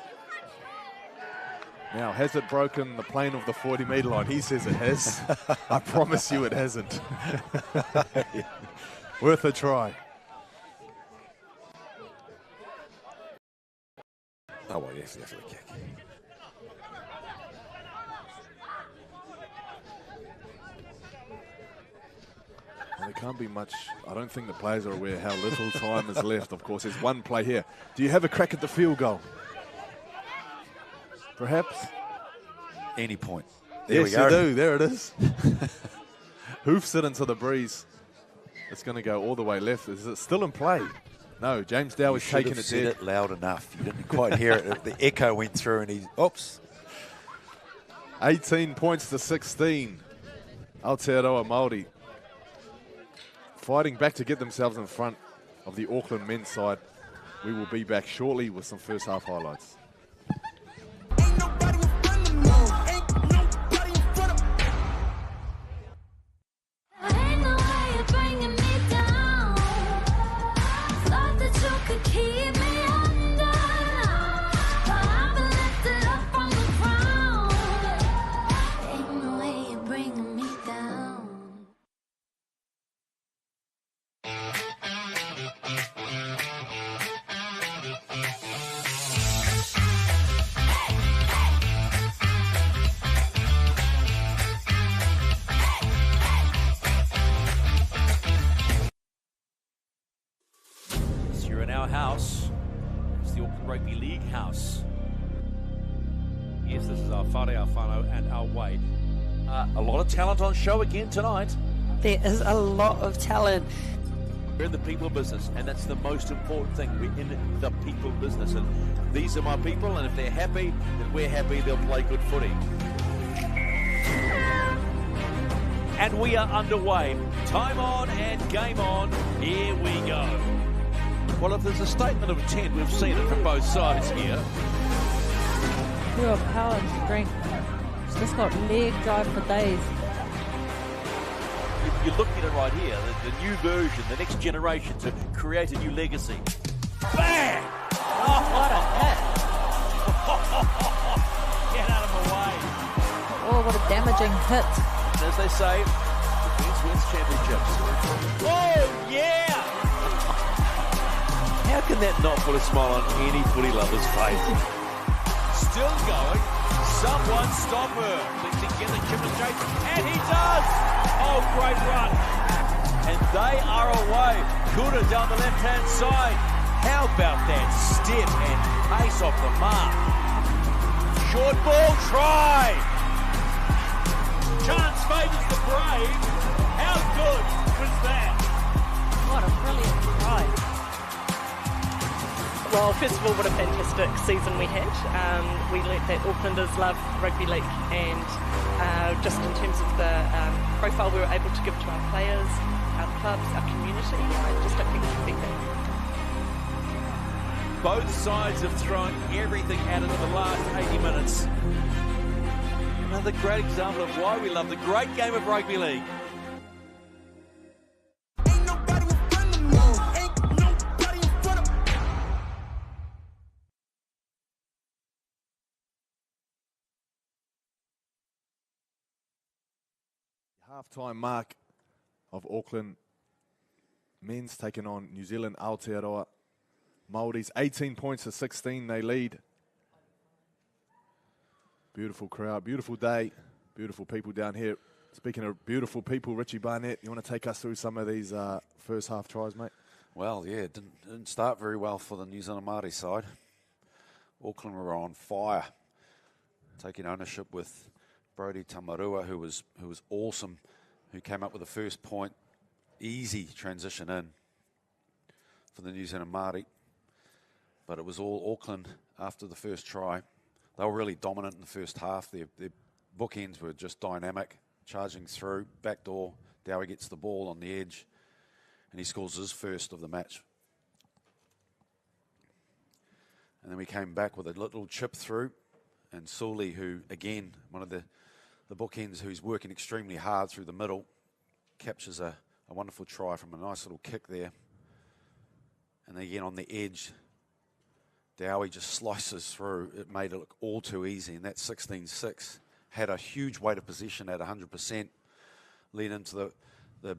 Now, has it broken the plane of the 40-metre line? He says it has. I promise you it hasn't. Worth a try. Oh, well, yes, definitely kick. Well, there can't be much. I don't think the players are aware how little time is left. Of course, there's one play here. Do you have a crack at the field goal? Perhaps? Any point. There Yes, we go. you do. There it is. Hoofs it into the breeze. It's going to go all the way left. Is it still in play? No, James Dow is taking it said dead. it loud enough. You didn't quite hear it. The echo went through and he, oops. 18 points to 16. Aotearoa Māori fighting back to get themselves in front of the Auckland men's side. We will be back shortly with some first half highlights. house. Yes, this is our whare, our whānau, and our way. A lot of talent on show again tonight. There is a lot of talent. We're in the people business, and that's the most important thing. We're in the people business, and these are my people, and if they're happy, then we're happy. They'll play good footy. And we are underway. Time on and game on. Here we go. Well, if there's a statement of intent, we've seen it from both sides here. Pure power and strength. It's just got leg drive for days. You're looking at it right here, the new version, the next generation to create a new legacy. Bang! Oh, what a hit. Get out of the way. Oh, what a damaging hit. As they say, defense wins championships. Oh, yeah! How can that not put a smile on any footy lover's face? Still going. Someone stop her. Together, Chip and Chase, and he does! Oh, great run. And they are away. Kura down the left-hand side. How about that step and pace off the mark? Short ball, try! Chance favours the brave. How good was that? What a brilliant try. Well, first of all, what a fantastic season we had. We learnt that Aucklanders love rugby league, and just in terms of the profile we were able to give to our players, our clubs, our community, I just don't think we can beat that. Both sides have thrown everything at it in the last 80 minutes. Another great example of why we love the great game of rugby league. Half-time mark of Auckland men's taking on New Zealand Aotearoa. Māoris 18 points to 16, they lead. Beautiful crowd, beautiful day, beautiful people down here. Speaking of beautiful people, Richie Barnett, you want to take us through some of these first half tries, mate? Well, yeah, it didn't start very well for the New Zealand Māori side. Auckland were on fire, taking ownership with Brodie Tamarua, who was awesome, who came up with the first point. Easy transition in for the New Zealand Māori. But it was all Auckland after the first try. They were really dominant in the first half. Their bookends were just dynamic, charging through. Backdoor, Dowie gets the ball on the edge, and he scores his first of the match. And then we came back with a little chip through, and Sully, who, again, one of the bookends who's working extremely hard through the middle, captures a wonderful try from a nice little kick there. And again on the edge, Dowie just slices through. It made it look all too easy, and that 16-6 had a huge weight of possession at 100%, lead into the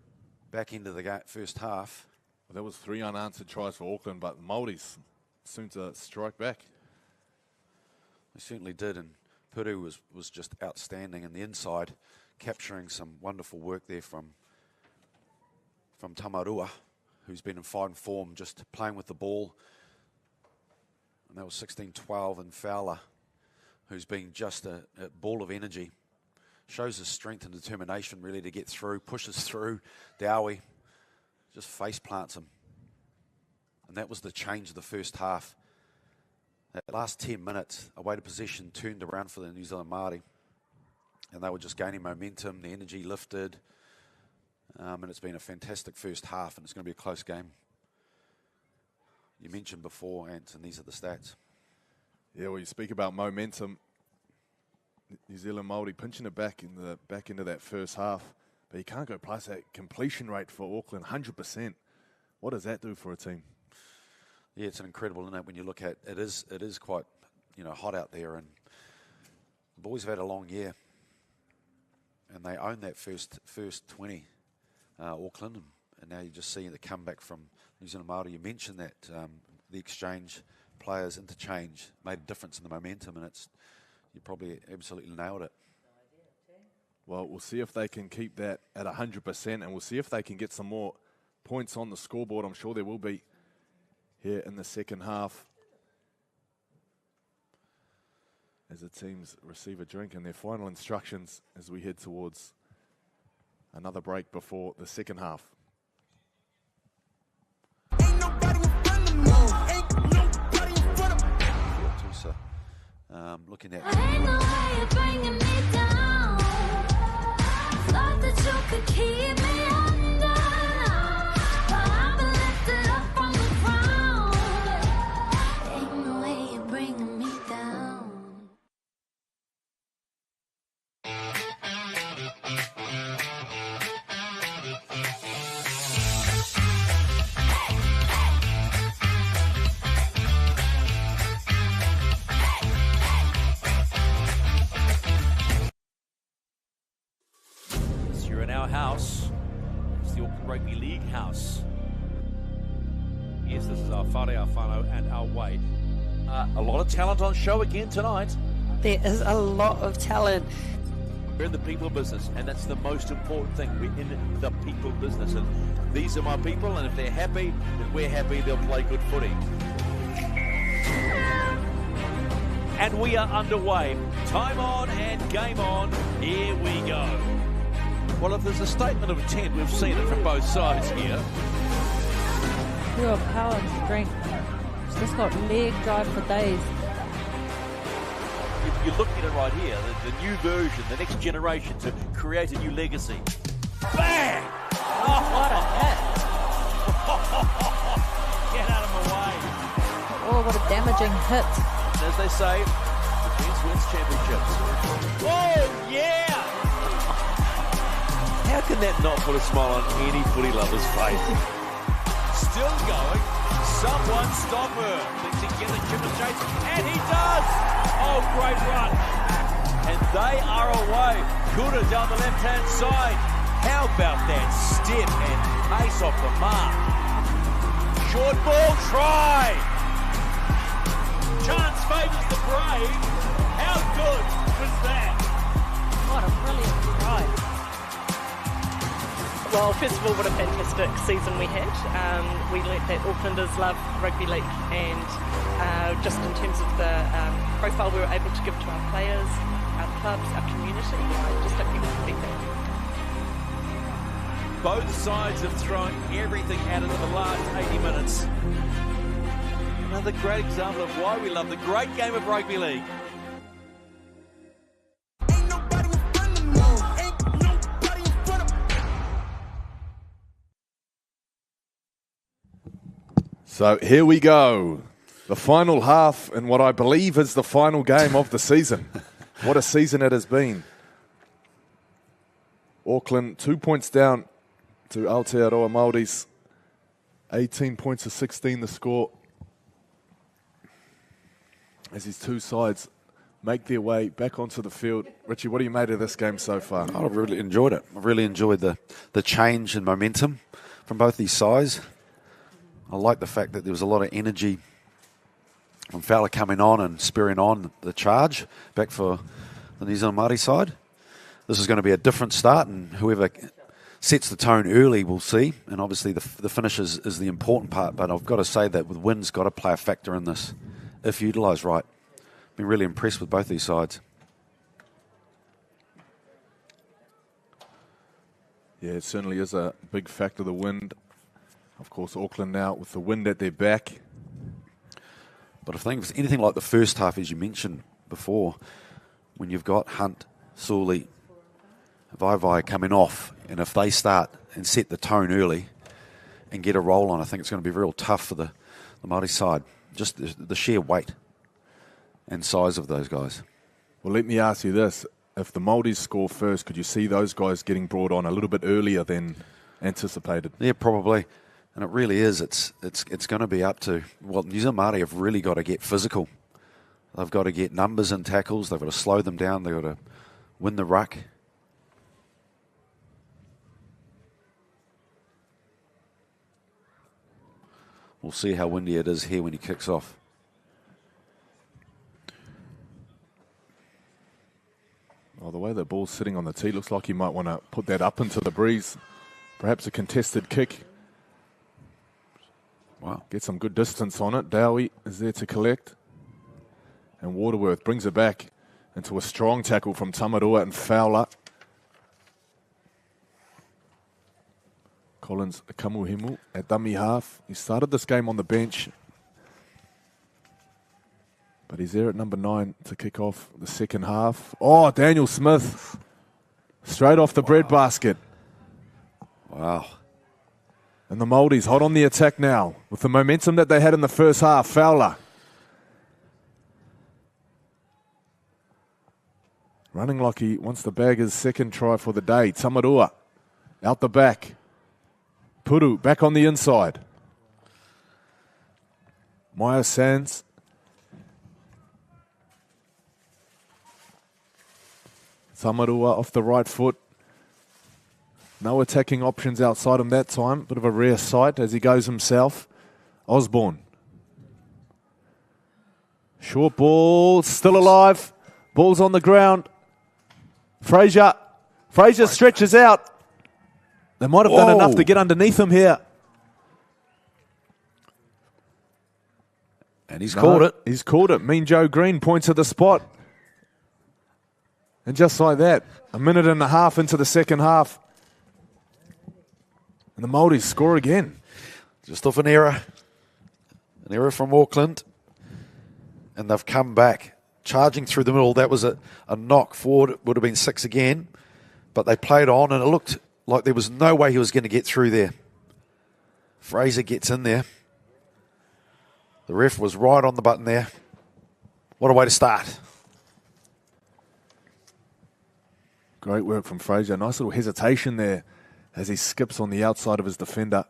back end of the first half. Well, there was 3 unanswered tries for Auckland, but the Māoris soon to strike back. They certainly did, and Puru was just outstanding in the inside, capturing some wonderful work there from Tamarua, who's been in fine form, just playing with the ball. And that was 16-12, and Fowler, who's been just a ball of energy. Shows his strength and determination really to get through, pushes through. Dowie just face plants him. And that was the change of the first half. That last 10 minutes, a weight of possession turned around for the New Zealand Māori. And they were just gaining momentum, the energy lifted. And it's been a fantastic first half, and it's going to be a close game. You mentioned before, Ant, and these are the stats. Yeah, well, you speak about momentum. New Zealand Māori pinching it back in the back end of that first half. But you can't go past that completion rate for Auckland, 100%. What does that do for a team? Yeah, it's incredible, isn't it? When you look at it is quite, hot out there, and the boys have had a long year, and they own that first 20, Auckland, and now you just see the comeback from New Zealand Māori. You mentioned that the exchange players interchange made a difference in the momentum, and you probably absolutely nailed it. Well, we'll see if they can keep that at 100%, and we'll see if they can get some more points on the scoreboard. I'm sure there will be here in the second half. as the teams receive a drink and their final instructions as we head towards another break before the second half. Looking at Ain't no way you're bringing me down. Thought that you could keep me under, but I've been lifted up from the ground. Ain't no way you're bringing me down. You're in our house. It's the Auckland Rugby League house. Yes, this is our whare, our whānau, and our way. A lot of talent on show again tonight. There is a lot of talent. We're in the people business, and that's the most important thing. We're in the people business, and these are my people, and if they're happy, then we're happy. They'll play good footy. And we are underway. Time on and game on. Here we go. Well, if there's a statement of intent, we've seen it from both sides here. Pure power and strength. It's just got leg drive for days. You're looking at it right here, the new version, the next generation to create a new legacy. Bang! Oh, what a hit. Get out of my way. Oh, what a damaging hit. As they say, defense wins championships. Oh, yeah! How can that not put a smile on any footy lover's face? Still going. Someone stop her. Thinks he can get a Jim and Chase, and he does! Oh, great run. And they are away. Kuda down the left-hand side. How about that step and pace off the mark? Short ball, try! Chance favours the brave. How good was that? What a brilliant try. Well, first of all, what a fantastic season we had. We learnt that Aucklanders love rugby league, and just in terms of the profile we were able to give to our players, our clubs, our community, I just don't think we can beat that. Both sides have thrown everything at it in the last 80 minutes. Another great example of why we love the great game of rugby league. So here we go. The final half in what I believe is the final game of the season. What a season it has been. Auckland 2 points down to Aotearoa Māoris. 18 points to 16 the score. As these two sides make their way back onto the field. Richie, what do you made of this game so far? I've really enjoyed it. I've really enjoyed the change and momentum from both these sides. I like the fact that there was a lot of energy from Fowler coming on and spurring on the charge back for the New Zealand Māori side. This is going to be a different start, and whoever sets the tone early will see. And obviously the finish is the important part, but I've got to say that with wind's got to play a factor in this if utilised right. Been really impressed with both these sides. Yeah, it certainly is a big factor, the wind. Of course, Auckland now with the wind at their back. But I think if it's anything like the first half, as you mentioned before, when you've got Hunt, Sawley, Vai coming off, and if they start and set the tone early and get a roll on, I think it's going to be real tough for the Māori side. Just the sheer weight and size of those guys. Well, let me ask you this. If the Māoris score first, could you see those guys getting brought on a little bit earlier than anticipated? Yeah, probably. And it really is. It's going to be up to, well, New Zealand Māori have really got to get physical. They've got to get numbers and tackles. They've got to slow them down. They've got to win the ruck. We'll see how windy it is here when he kicks off. Well, the way the ball's sitting on the tee looks like he might want to put that up into the breeze. Perhaps a contested kick. Wow. Get some good distance on it. Dowie is there to collect. And Waterworth brings it back. into a strong tackle from Tamarua and Fowler. Collins Kamuhimu at dummy half. He started this game on the bench, but he's there at number 9 to kick off the second half. Oh, Daniel Smith, straight off the breadbasket. Wow. And the Māoris hot on the attack now with the momentum that they had in the first half. Fowler running like he wants to bag his second try for the day. Tamarua out the back. Puru back on the inside. Maya Sands. Tamarua off the right foot. No attacking options outside him that time. Bit of a rare sight as he goes himself. Osborne. Short ball, still alive. Ball's on the ground. Fraser stretches out. They might have done enough to get underneath him here. And he's caught it. He's caught it. Mean Joe Green points at the spot. And just like that, a minute and a half into the second half. And the Māoris score again. Just off an error. An error from Auckland. And they've come back. Charging through the middle. That was a knock forward. It would have been 6 again. But they played on and it looked like there was no way he was going to get through there. Fraser gets in there. The ref was right on the button there. What a way to start. Great work from Fraser. Nice little hesitation there as he skips on the outside of his defender.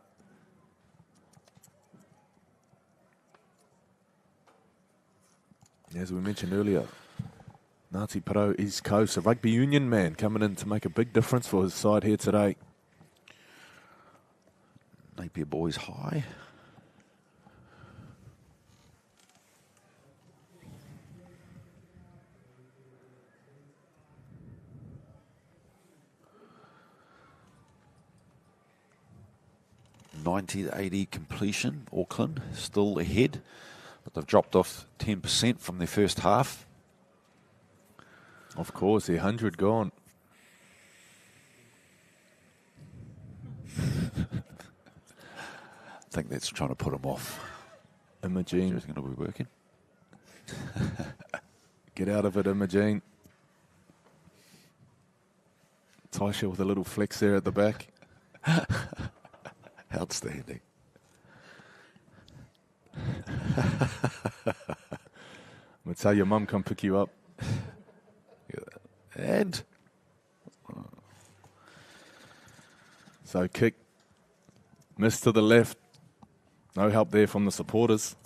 As we mentioned earlier, Ngāti Porou East Coast, a rugby union man coming in to make a big difference for his side here today. Napier boys high. .90-80 completion. Auckland still ahead, but they've dropped off 10% from their first half. Of course, their 100 gone. I think that's trying to put them off. Imogene. Is it going to be working? Get out of it, Imogene. Taisha with a little flex there at the back. Outstanding. I'm going to tell your mum come pick you up. And so kick. Missed to the left. No help there from the supporters.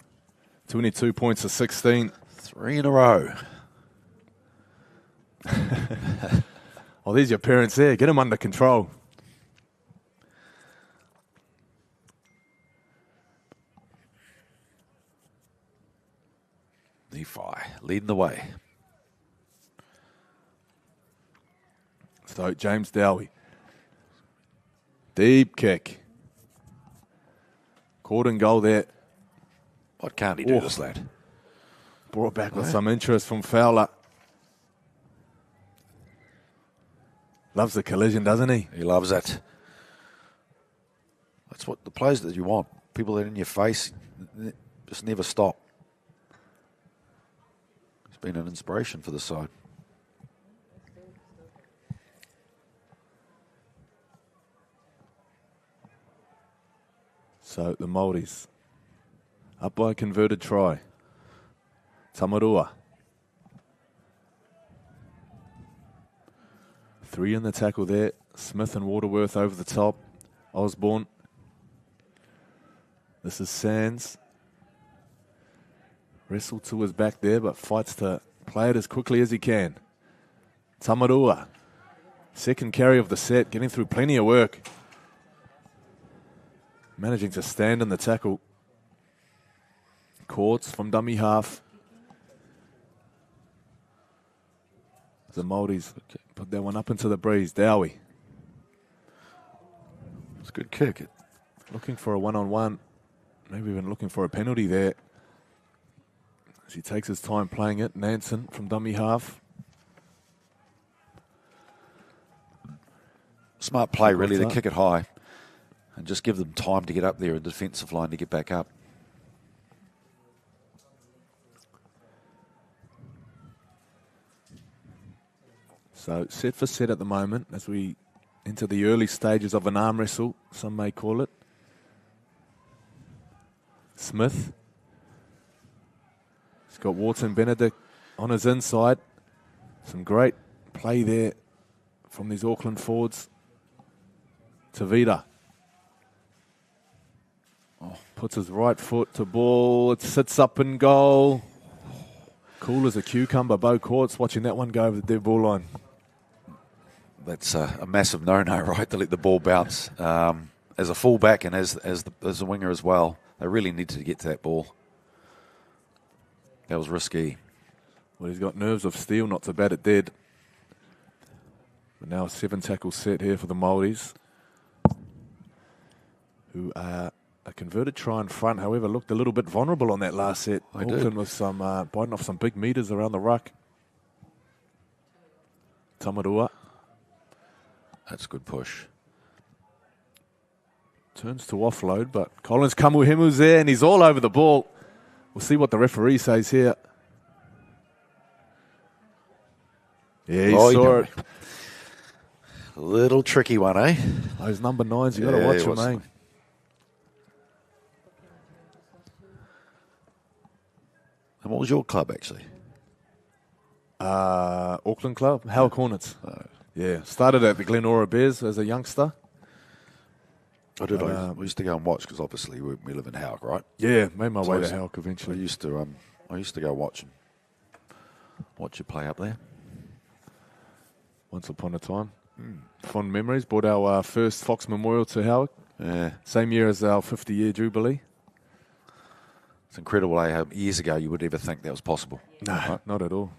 22 points to 16. 3 in a row. Oh, there's your parents there. Get them under control. Nephi leading the way. So James Dowie. Deep kick. Caught and goal there. What can't he do, this lad? Brought back with some interest from Fowler. Loves the collision, doesn't he? He loves it. That's what the players that you want. People that are in your face, just never stop. He's been an inspiration for the side. So the Māoris up by a converted try. Tamarua. 3 in the tackle there. Smith and Waterworth over the top. Osborne. This is Sands. Wrestled to his back there, but fights to play it as quickly as he can. Tamarua. Second carry of the set, getting through plenty of work. Managing to stand in the tackle. Courts from dummy half. The Māoris put that one up into the breeze. Dowie. It's a good kick. Looking for a one-on-one. Maybe even looking for a penalty there. As he takes his time playing it. Nansen from dummy half. Smart play, really, to kick it high and just give them time to get up there and the defensive line to get back up. So set for set at the moment as we enter the early stages of an arm wrestle, some may call it. Smith. He's got Wharton Benedict on his inside. Some great play there from these Auckland forwards. Tavita. Puts his right foot to ball. It sits up in goal. Cool as a cucumber. Bo Courts watching that one go over the dead ball line. That's a massive no-no, right, to let the ball bounce. As a fullback and as a winger as well, they really needed to get to that ball. That was risky. Well, he's got nerves of steel, not to bat it dead. But now a 7-tackle set here for the Māoris, who are a converted try in front, however, looked a little bit vulnerable on that last set. Auckland with some biting off some big meters around the ruck. Tamarua. That's a good push. Turns to offload, but Collins Kamuhemu's there, and he's all over the ball. We'll see what the referee says here. Yeah, he saw it. A little tricky one, eh? Those number 9s, you got to watch them, eh? And what was your club, actually? Auckland club, Howard Hornets. Yeah, started at the Glenora Bears as a youngster. I did. We used to go and watch because obviously we live in Howard, right? Yeah, made my way to Howard eventually. I used to go watch you play up there. Once upon a time. Fond memories. Brought our first Fox Memorial to Howard. Yeah. Same year as our 50-year Jubilee. It's incredible how years ago you would ever think that was possible. No, right? Not at all.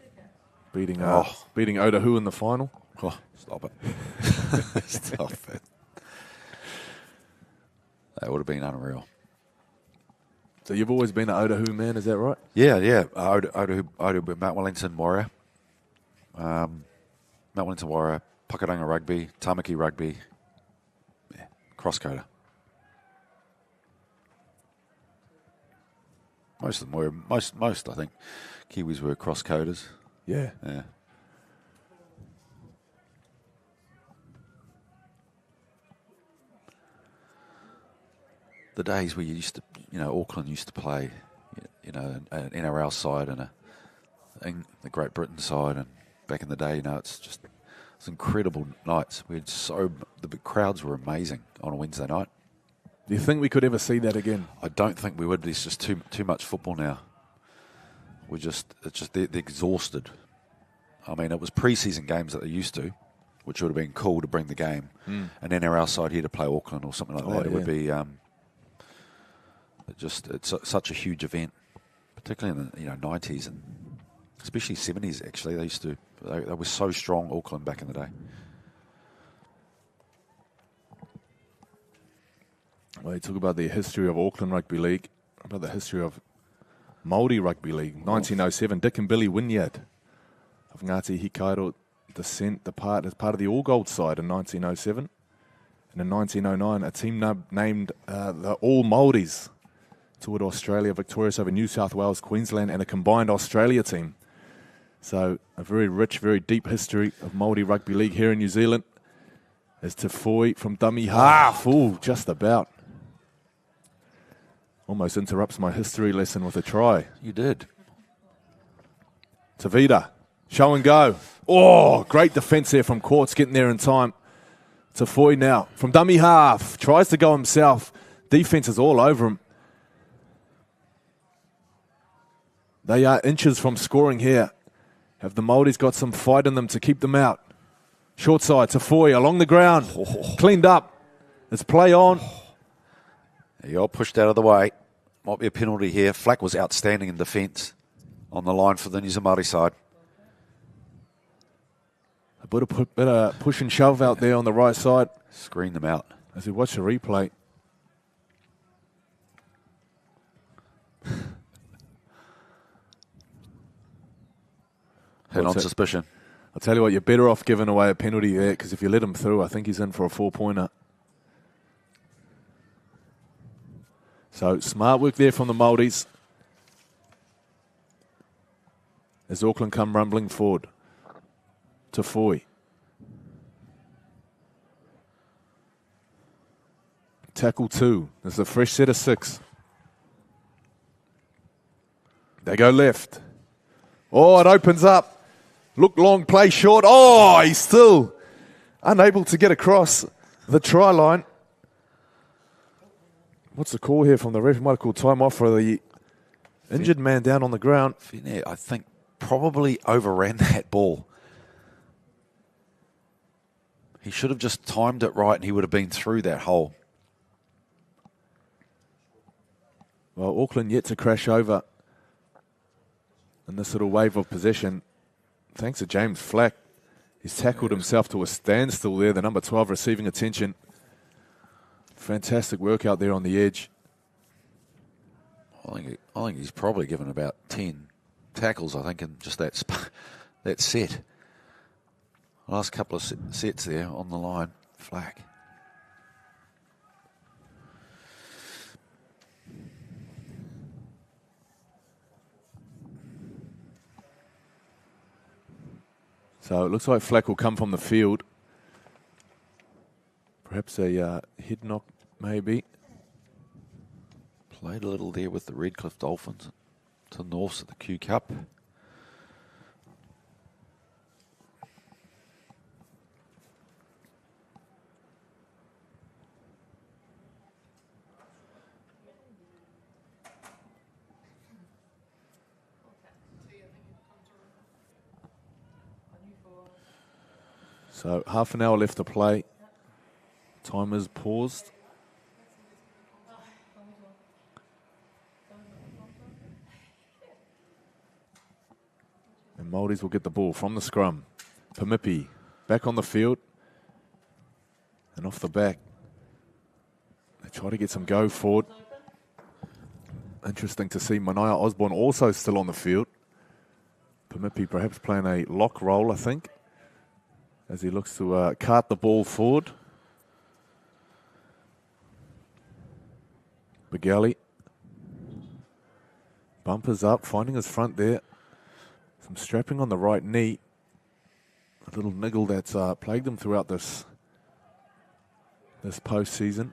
Beating Otahu in the final. Oh, stop it. Stop it. That would have been unreal. So you've always been an Otahu man, is that right? Yeah. Otahu, Mount Wellington Warrior. Mount Wellington Warrior, Pakadanga Rugby, Tamaki Rugby, cross-coder. Most of them were, most I think, Kiwis were cross-coders. Yeah. Yeah. The days where you used to, Auckland used to play, an NRL side and the Great Britain side, and back in the day, it's incredible nights. The crowds were amazing on a Wednesday night. Do you think we could ever see that again? I don't think we would. There's just too much football now. They're exhausted. I mean, it was pre-season games that they used to, which would have been cool to bring the game. An NRL side here to play Auckland or something like that. It would be it's such a huge event, particularly in the 90s and especially 70s. Actually, they were so strong, Auckland, back in the day. Well, you talk about the history of Auckland Rugby League, about the history of Māori Rugby League. 1907, Dick and Billy Wynyard of Ngāti Hikairo descent as part of the All Gold side in 1907. And in 1909, a team named the All Māoris toured Australia, victorious over New South Wales, Queensland, and a combined Australia team. So a very rich, very deep history of Māori Rugby League here in New Zealand. As Tafoi from dummy half. Ooh, just about. Almost interrupts my history lesson with a try. You did. Tavita, show and go. Oh, great defence there from Courts, getting there in time. Tafoi now from dummy half. Tries to go himself. Defence is all over him. They are inches from scoring here. Have the Māoris got some fight in them to keep them out? Short side, Tafoi along the ground. Cleaned up. It's play on. You all pushed out of the way. Might be a penalty here. Flack was outstanding in defence on the line for the New Zealand Māori side. A bit of push and shove out there on the right side. Screen them out. As we watch the replay. Head on suspicion. I'll tell you what, you're better off giving away a penalty there, because if you let him through, I think he's in for a 4-pointer. So smart work there from the Māoris as Auckland come rumbling forward to Foy. Tackle 2. There's a fresh set of 6. They go left. Oh, it opens up. Look long, play short. Oh, he's still unable to get across the try line. What's the call here from the ref? Might have called time off for the injured man down on the ground. Finette, I think, probably overran that ball. He should have just timed it right and he would have been through that hole. Well, Auckland yet to crash over in this little wave of possession. Thanks to James Flack. He's tackled himself to a standstill there, the number 12 receiving attention. Fantastic work out there on the edge. I think he's probably given about 10 tackles, I think, in just that set. Last couple of sets there on the line. Flack. So it looks like Flack will come from the field. Perhaps a head knock, maybe. Played a little there with the Redcliffe Dolphins to Norths at the Q Cup. So half an hour left to play. Time is paused. And Māoris will get the ball from the scrum. Pimipi back on the field. And off the back. They try to get some go forward. Interesting to see Manaia Osborne also still on the field. Pimipi perhaps playing a lock role, I think, as he looks to cart the ball forward. Bagali. Bumpers up, finding his front there. Some strapping on the right knee. A little niggle that's plagued him throughout this postseason.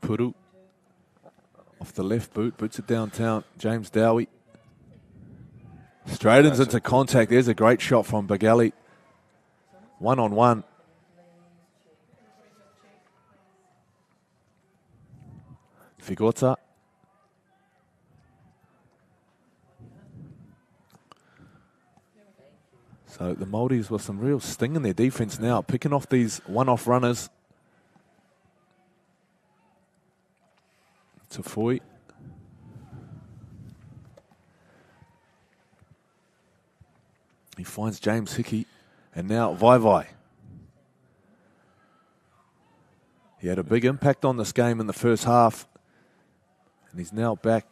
Puru. Off the left boot, boots it downtown. James Dowie. Straightens into contact. There's a great shot from Bagali. 1-on-1. Figota. So the Māoris with some real sting in their defense now, picking off these one-off runners. To Foy. He finds James Hickey, and now Vai. He had a big impact on this game in the first half, and he's now back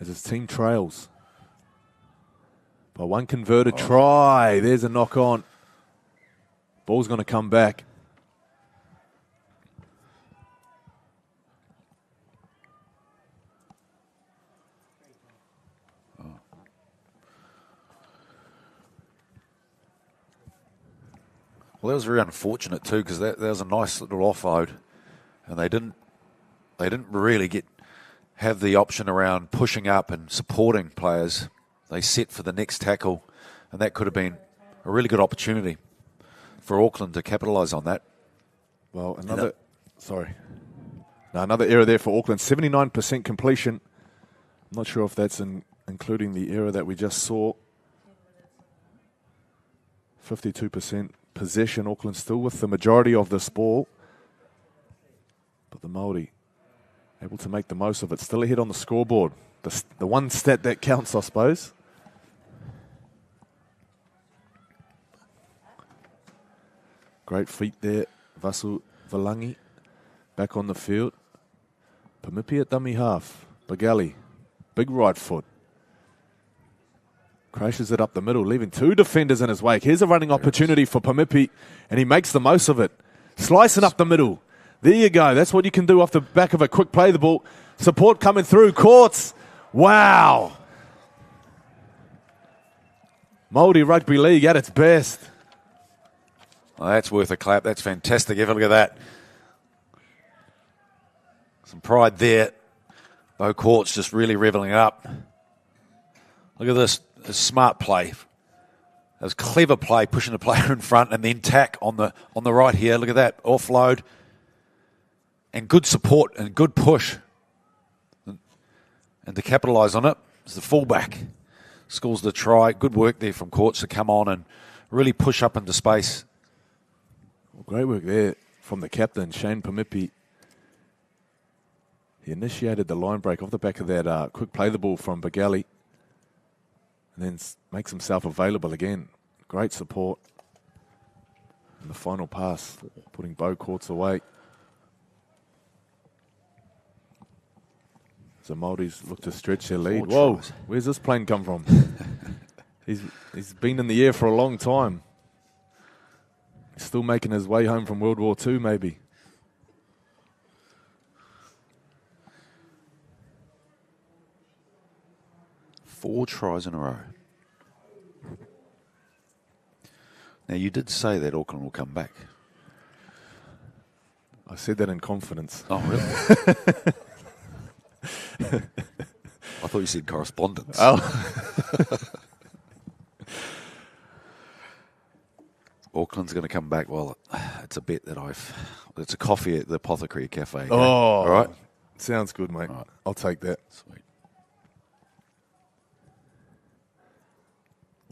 as his team trails by one converted try. There's a knock on. Ball's going to come back. Well, that was very unfortunate too, because that was a nice little offload, and they didn't really have the option around pushing up and supporting players. They set for the next tackle, and that could have been a really good opportunity for Auckland to capitalise on that. Well, another error there for Auckland. 79% completion. I'm not sure if that's including the error that we just saw. 52% possession. Auckland still with the majority of this ball. But the Māori able to make the most of it. Still ahead on the scoreboard. The one stat that counts, I suppose. Great feet there. Vasu Valangi back on the field. Pimipi at dummy half. Bagali. Big right foot. Crashes it up the middle, leaving 2 defenders in his wake. Here's a running opportunity for Pamipi, and he makes the most of it. Slicing up the middle. There you go. That's what you can do off the back of a quick play the ball. Support coming through. Courts. Wow. Māori Rugby League at its best. Well, that's worth a clap. That's fantastic. Have a look at that. Some pride there. Bo Courts just really reveling up. Look at this. A smart play. That was clever play, pushing the player in front and then tack on the right here. Look at that. Offload. And good support and good push. And to capitalise on it is the fullback. Scores the try. Good work there from Courts to come on and really push up into space. Well, great work there from the captain, Shane Pamipi. He initiated the line break off the back of that quick play the ball from Bagali. And then makes himself available again. Great support. And the final pass, putting Bo Courts away. So Māoris look to stretch their lead. Whoa, where's this plane come from? He's been in the air for a long time. He's still making his way home from World War II, maybe. Four tries in a row. Now, you did say that Auckland will come back. I said that in confidence. Oh, really? I thought you said correspondence. Oh. Auckland's going to come back. Well, it's a bet that it's a coffee at the Apothecary Cafe. Oh. All right? Sounds good, mate. Right. I'll take that. Sweet.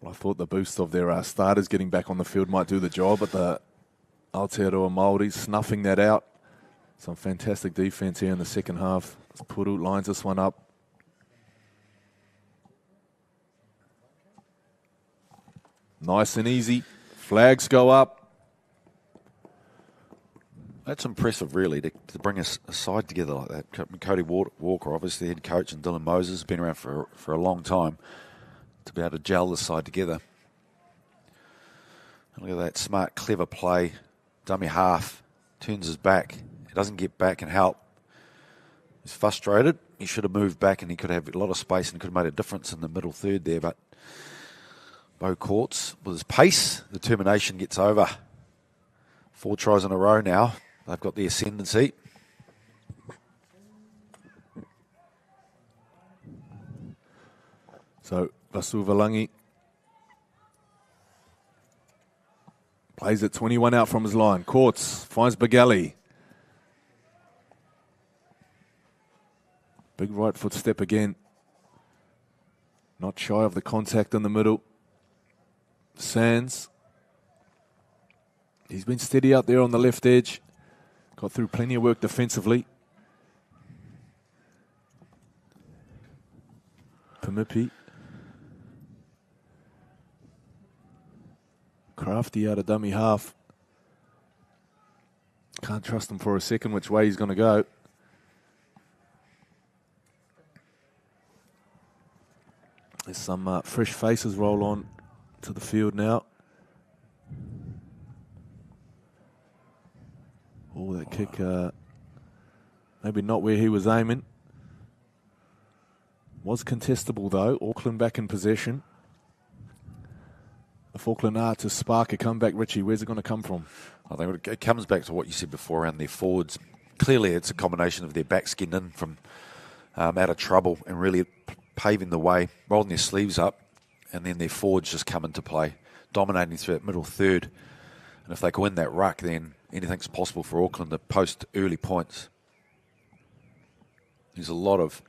Well, I thought the boost of their starters getting back on the field might do the job, but the Aotearoa Māori snuffing that out. Some fantastic defence here in the second half. Puru lines this one up. Nice and easy. Flags go up. That's impressive, really, to bring a side together like that. Cody Walker, obviously head coach, and Dylan Moses, been around for a long time, to be able to gel this side together. And look at that smart, clever play. Dummy half, turns his back. He doesn't get back and help. He's frustrated. He should have moved back and he could have a lot of space and could have made a difference in the middle third there. But Bo Courts, with his pace, determination, gets over. 4 tries in a row now. They've got the ascendancy. So Vasuvalangi plays it 21 out from his line. Courts finds Bagali. Big right foot step again. Not shy of the contact in the middle. Sands. He's been steady out there on the left edge. Got through plenty of work defensively. Pamipi. Crafty out of dummy half. Can't trust him for a second which way he's going to go. There's some fresh faces roll on to the field now. Oh, that kick, maybe not where he was aiming. Was contestable though. Auckland back in possession. If Auckland are to spark a comeback, Richie, where's it going to come from? I think it comes back to what you said before around their forwards. Clearly, it's a combination of their backs getting in from out of trouble and really paving the way, rolling their sleeves up, and then their forwards just come into play, dominating through that middle third. And if they go in that ruck, then anything's possible for Auckland to post early points. There's a lot of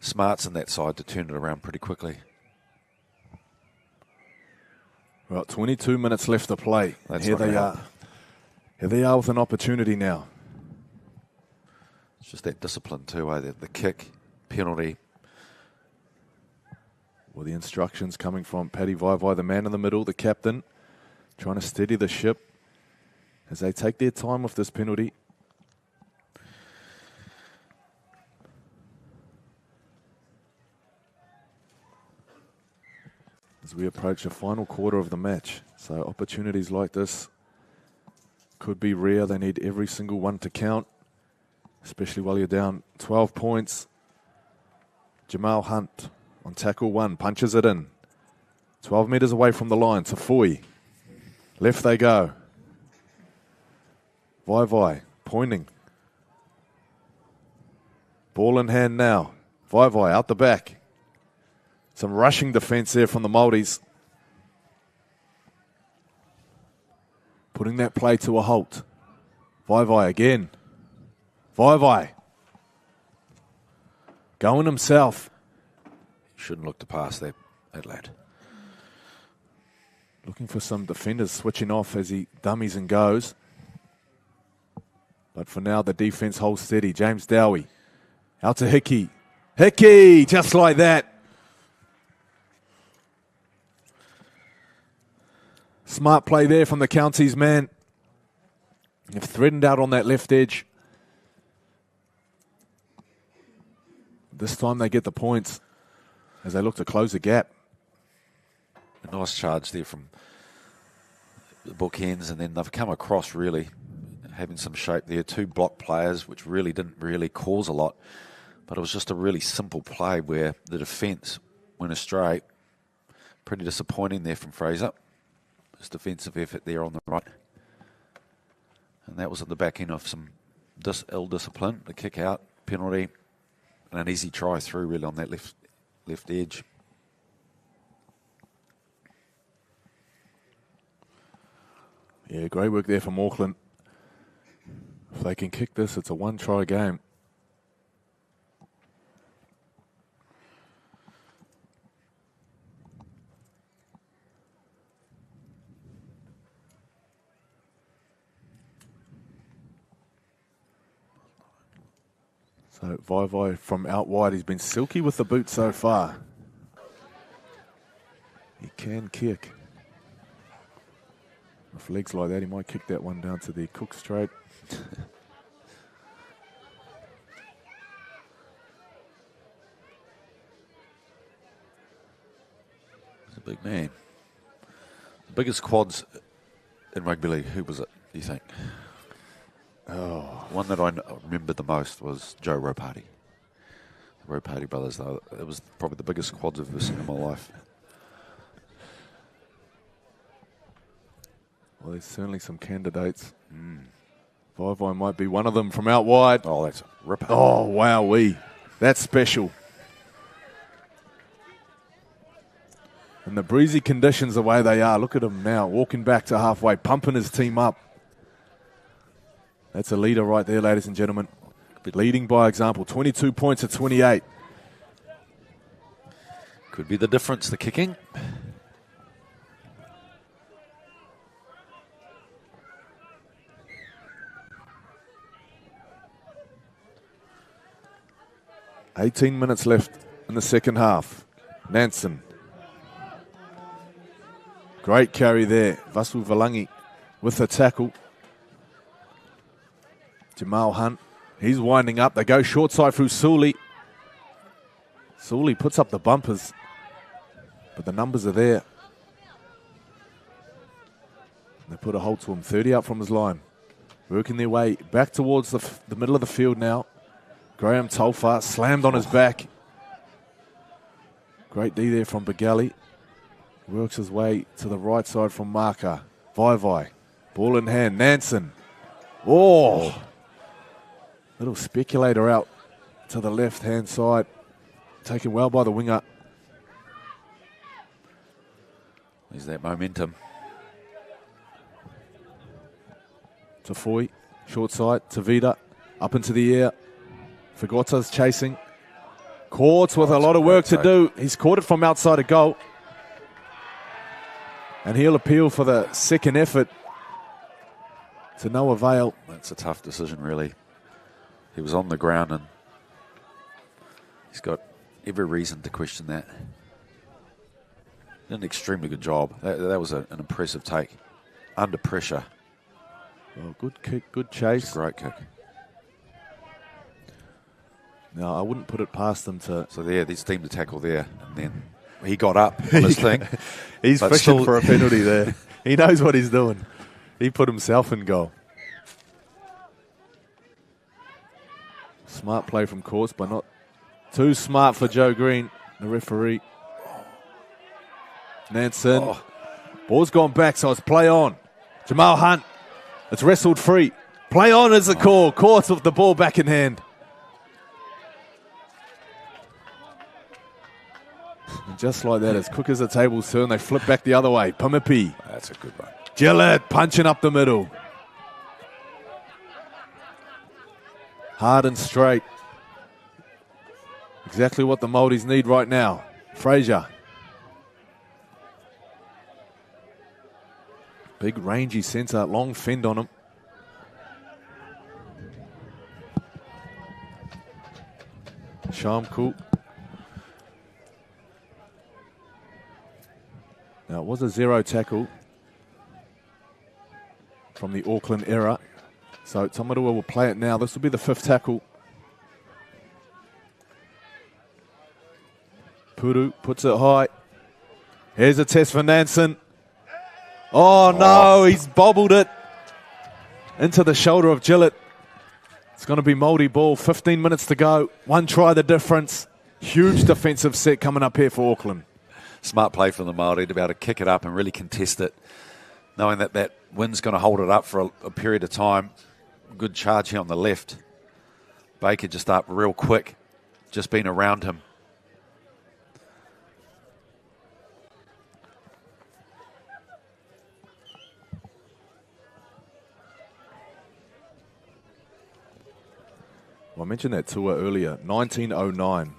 smarts in that side to turn it around pretty quickly. Right, 22 minutes left to play. That's Here not they gonna are. help. Here they are with an opportunity now. It's just that discipline too, the kick, penalty. Well, the instructions coming from Paddy Vaivai, the man in the middle, the captain, trying to steady the ship as they take their time with this penalty. as we approach the final quarter of the match. So opportunities like this could be rare. They need every single one to count, especially while you're down 12 points. Jamal Hunt on tackle 1, punches it in. 12 metres away from the line to Foy. Left they go. Vai pointing. Ball in hand now. Vai out the back. Some rushing defence there from the Māoris. Putting that play to a halt. Vai again. Vai. Going himself. Shouldn't look to pass that lad. Looking for some defenders switching off as he dummies and goes. But for now, the defence holds steady. James Dowie out to Hickey. Hickey, just like that. Smart play there from the Counties man. They've threatened out on that left edge. This time they get the points as they look to close the gap. A nice charge there from the bookends, and then they've come across really having some shape there. 2 block players, which really didn't really cause a lot, but it was just a really simple play where the defence went astray. Pretty disappointing there from Fraser. His defensive effort there on the right. And that was at the back end of some ill discipline, the kick out, penalty, and an easy try through really on that left edge. Yeah, great work there from Auckland. If they can kick this, it's a 1-try game. So Vai from out wide, he's been silky with the boot so far. He can kick. With legs like that, he might kick that one down to the Cook straight. He's a big man. The biggest quads in rugby league, who was it, do you think? Oh, One that I remember the most was Joe Ropati. The Ropati brothers, though. It was probably the biggest quads I've ever seen in my life. well, there's certainly some candidates. Vai might be one of them from out wide. Oh, that's a ripper. Oh, wowee. That's special. And the breezy conditions the way they are. Look at him now, walking back to halfway, pumping his team up. That's a leader right there, ladies and gentlemen. Leading by example, 22 points to 28. Could be the difference, the kicking. $18 minutes left in the second half. Nansen. Great carry there. Vasu Valangi with the tackle. Jamal Hunt. He's winding up. They go short side through Sully. Sully puts up the bumpers, but the numbers are there. They put a hold to him. 30 out from his line. Working their way back towards the middle of the field now. Graham Tolfa slammed on his back. Great D there from Bagali. Works his way to the right side from Marker. Vai. Ball in hand. Nansen. Oh! Little speculator out to the left-hand side. Taken well by the winger. There's that momentum. To Foy. Short side. To Vida. Up into the air. Fagota's chasing. Courts with a lot of work to do. He's caught it from outside a goal. And he'll appeal for the second effort. To no avail. That's a tough decision, really. He was on the ground and he's got every reason to question that. Did an extremely good job. That was an impressive take. Under pressure. Well, good kick, good chase. Great kick. No, I wouldn't put it past them to... So there's team to tackle there. And then he got up on his thing. He's But fishing still- for a penalty there. He knows what he's doing. He put himself in goal. Smart play from Courts, but not too smart for Joe Green, the referee. Nansen. Oh. Ball's gone back, so it's play on. Jamal Hunt. It's wrestled free. Play on is the call. Courts with the ball back in hand. And just like that, as quick as the tables turn, they flip back the other way. Pimipi. That's a good run. Gillett punching up the middle. Hard and straight. Exactly what the Māoris need right now. Fraser. Big rangy centre, long fend on him. Shamku. Now it was a 0 tackle from the Auckland era. So Tamarua will play it now. This will be the 5th tackle. Puru puts it high. Here's a test for Nansen. Oh no, he's bobbled it into the shoulder of Gillett. It's going to be Māori ball. 15 minutes to go. 1 try the difference. Huge defensive set coming up here for Auckland. Smart play from the Māori to be able to kick it up and really contest it, knowing that that wind's going to hold it up for a period of time. Good charge here on the left. Baker just up real quick, just been around him. Well, I mentioned that tour earlier. 1909,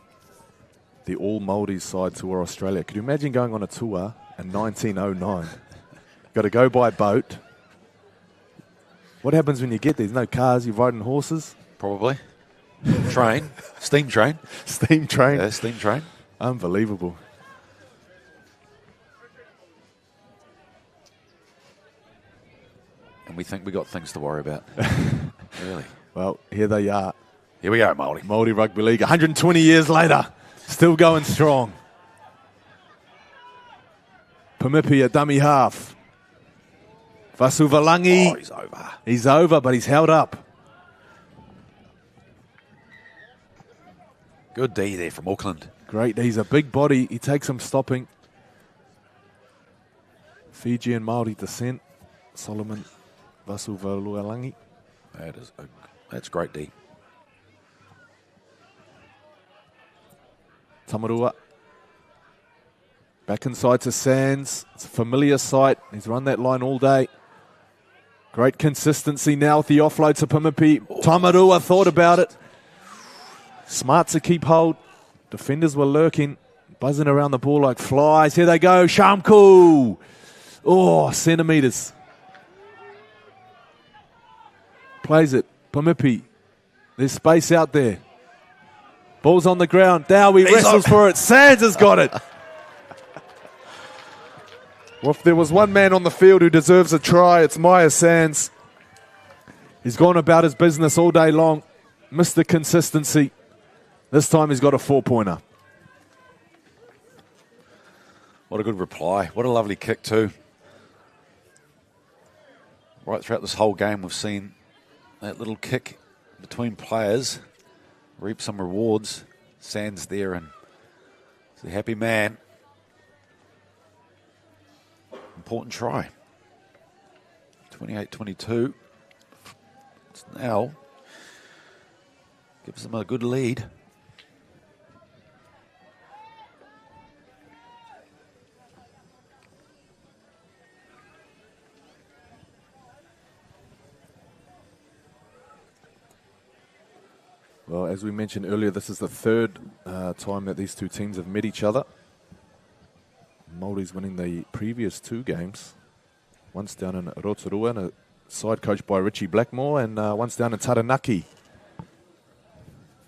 the All Māori side tour Australia. Could you imagine going on a tour in 1909? Got to go by boat. What happens when you get there? There's no cars, you're riding horses? Probably. Train. Steam train. Steam train. Yeah, steam train. Unbelievable. And we think we got things to worry about. Really. Well, here they are. Here we go, Māori. Māori Rugby League, 120 years later, still going strong. Pimipi, a dummy half. Vasuvalangi. Oh, he's over. He's over, but he's held up. Good D there from Auckland. Great. He's a big body. He takes some stopping. Fijian Māori descent. Solomon Vasuvalangi. That's great D. Tamarua. Back inside to Sands. It's a familiar sight. He's run that line all day. Great consistency now with the offload to Pimipi. Tamarua thought about it. Smart to keep hold. Defenders were lurking, buzzing around the ball like flies. Here they go. Shamku. Oh, centimetres. Plays it. Pimipi. There's space out there. Ball's on the ground. Dowie wrestles for it. Sands has got it. Well, if there was one man on the field who deserves a try, it's Maya Sands. He's gone about his business all day long. Missed the consistency. This time he's got a 4-pointer. What a good reply. What a lovely kick too. Right throughout this whole game we've seen that little kick between players reap some rewards. Sands there and he's a happy man. Important try. 28-22. It's now gives them a good lead. Well, as we mentioned earlier, this is the third time that these two teams have met each other. Māori's winning the previous 2 games. Once down in Rotorua, and a side coached by Richie Blackmore, and once down in Taranaki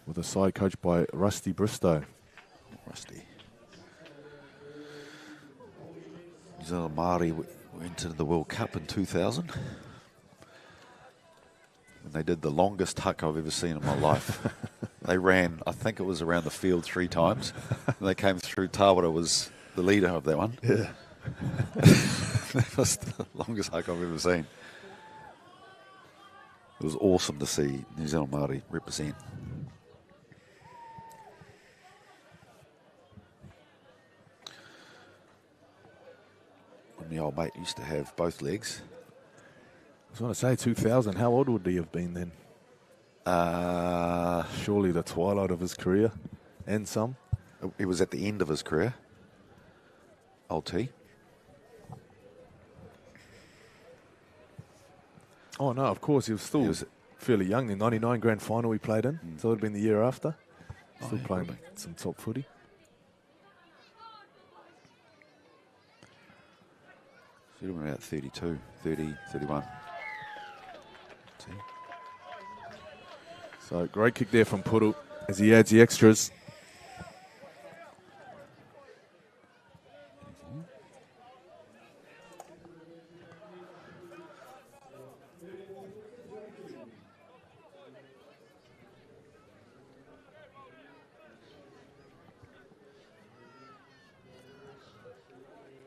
with a side coached by Rusty Bristow. Rusty. New Zealand Māori went into the World Cup in 2000. And they did the longest huck I've ever seen in my life. They ran, I think it was around the field 3 times. And they came through. Tawara was the leader of that one. Yeah. That was the longest hike I've ever seen. It was awesome to see New Zealand Māori represent. When the old mate used to have both legs. I was going to say 2000. How old would he have been then? Surely the twilight of his career, and some. It was at the end of his career. Old T. Oh no, of course he was still fairly young. The '99 Grand Final he played in, so it would have been the year after. Still playing some top footy. Should have been about 32, 30, 31. See? So great kick there from Puru as he adds the extras.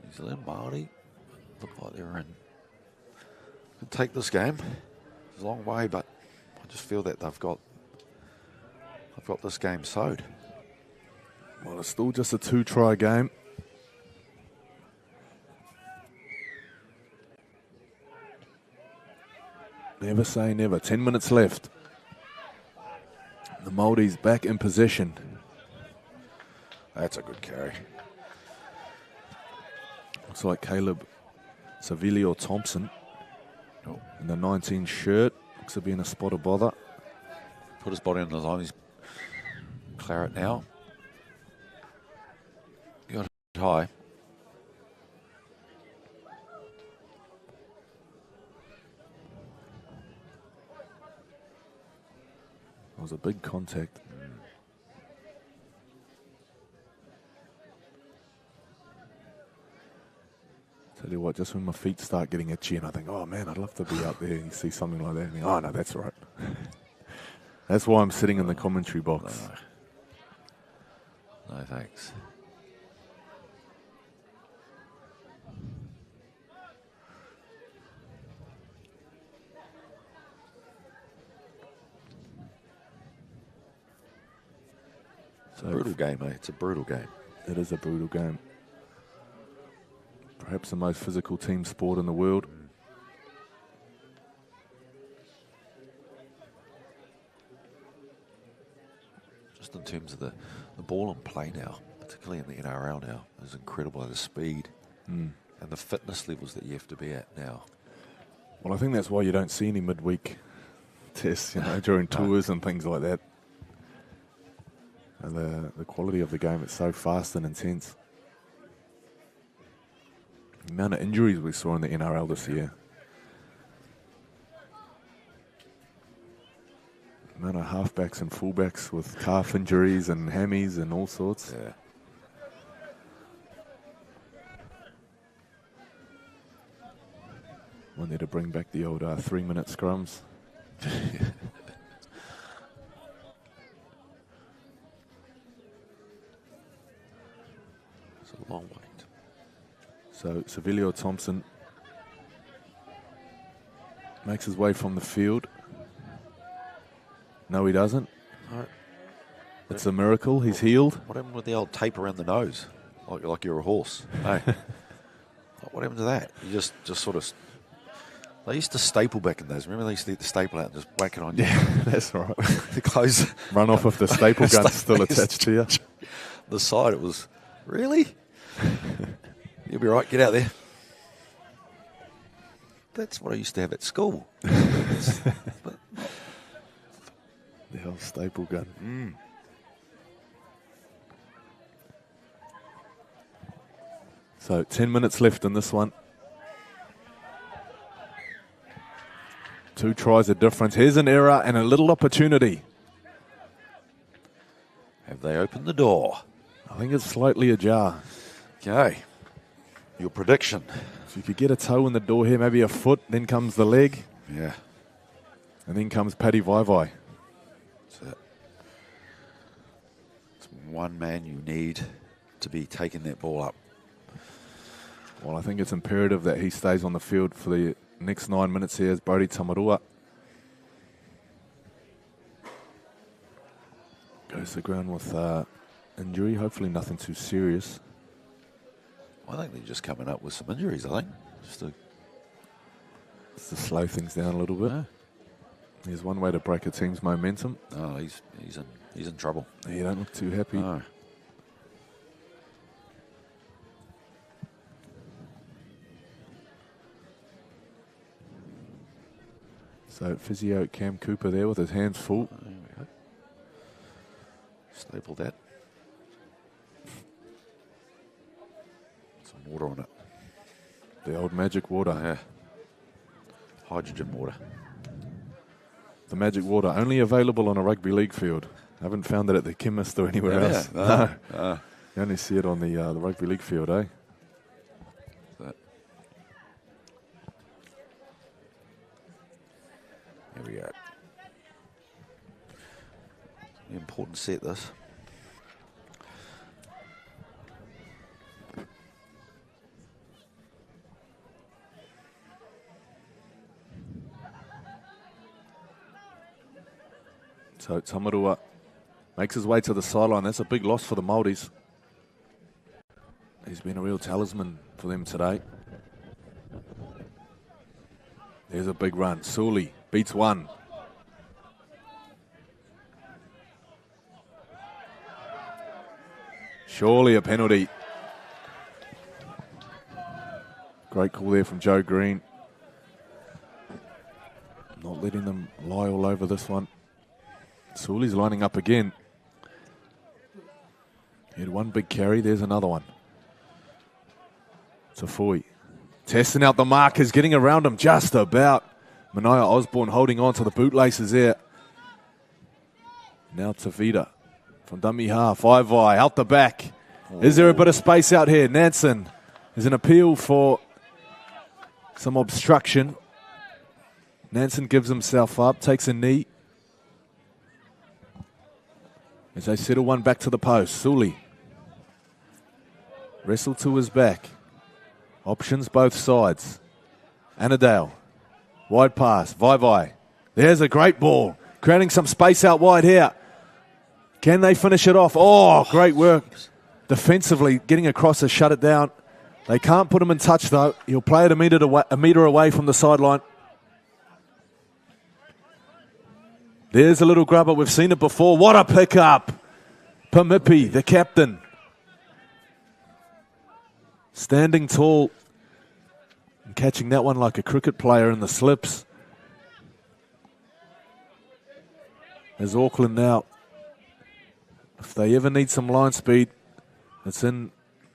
New Zealand Māori look like they're in. Could take this game. It's a long way, but I just feel that they've got this game sewed. Well, it's still just a 2-try game. Never say never. 10 minutes left. The Māoris back in possession. That's a good carry. Looks like Caleb Savilio Thompson in the 19 shirt. Looks to be in a spot of bother. Put his body on the line. He's claret now. He got it high. It was a big contact. Tell you what, just when my feet start getting itchy and I think, oh man, I'd love to be out there, and you see something like that and you think, oh no, that's right. That's why I'm sitting in the commentary box. No thanks. It's a brutal game, mate. It's a brutal game. It is a brutal game. Perhaps the most physical team sport in the world. Just in terms of the ball and play now, particularly in the NRL now, is incredible. The speed and the fitness levels that you have to be at now. Well, I think that's why you don't see any midweek tests, during tours and things like that. And the quality of the game, it's so fast and intense. The amount of injuries we saw in the NRL this year. The amount of halfbacks and fullbacks with calf injuries and hammies and all sorts. Yeah. Want there to bring back the old 3-minute scrums. It's a long wait. So Savilio Thompson makes his way from the field. No, he doesn't. No. It's a miracle. He's healed. What happened with the old tape around the nose? Like you're a horse. Hey. What happened to that? You just sort of... They used to staple back in those. Remember they used to get the staple out and just whack it on you? Yeah, that's right. The clothes... Run off if the staple gun's still attached to you. The side, it was... Really? You'll be right. Get out there. That's what I used to have at school. But, the old staple gun. So 10 minutes left in this one. 2 tries of difference. Here's an error and a little opportunity. have they opened the door? I think it's slightly ajar. Okay. Your prediction? If you could get a toe in the door here, maybe a foot, then comes the leg. Yeah. And then comes Paddy Vaivai. That's it. It's one man you need to be taking that ball up. Well, I think it's imperative that he stays on the field for the next 9 minutes here as Brodie Tamarua goes to the ground with injury. Hopefully nothing too serious. I think they're just coming up with some injuries, I think. Just to slow things down a little bit. Yeah. There's one way to break a team's momentum. Oh, he's in trouble. You don't look too happy. No. So physio Cam Cooper there with his hands full. There we go. Staple that. Some water on it. The old magic water. Yeah. Hydrogen water. The magic water, only available on a rugby league field. I haven't found it at the chemist or anywhere else. No. You only see it on the rugby league field, eh? Here we go. Important set, this. So Tamarua makes his way to the sideline. That's a big loss for the Māoris. He's been a real talisman for them today. There's a big run. Suli beats one. Surely a penalty. Great call there from Joe Green. Not letting them lie all over this one. Suli's lining up again. He had one big carry. There's another one. Tafui testing out the markers, getting around him just about. Mania Osborne holding on to the bootlaces there. Now Tavita from dummy half. Ivai out the back. Is there a bit of space out here? Nansen is an appeal for some obstruction. Nansen gives himself up, takes a knee. As they settle one back to the post. Suli. Wrestle to his back. Options both sides. Annadale. Wide pass. Vai. There's a great ball. Creating some space out wide here. Can they finish it off? Oh, great work. Defensively, getting across to shut it down. They can't put him in touch, though. He'll play it a metre away from the sideline. There's a little grubber. We've seen it before. What a pickup. Pamipi, the captain. Standing tall and catching that one like a cricket player in the slips. As Auckland now, if they ever need some line speed, it's in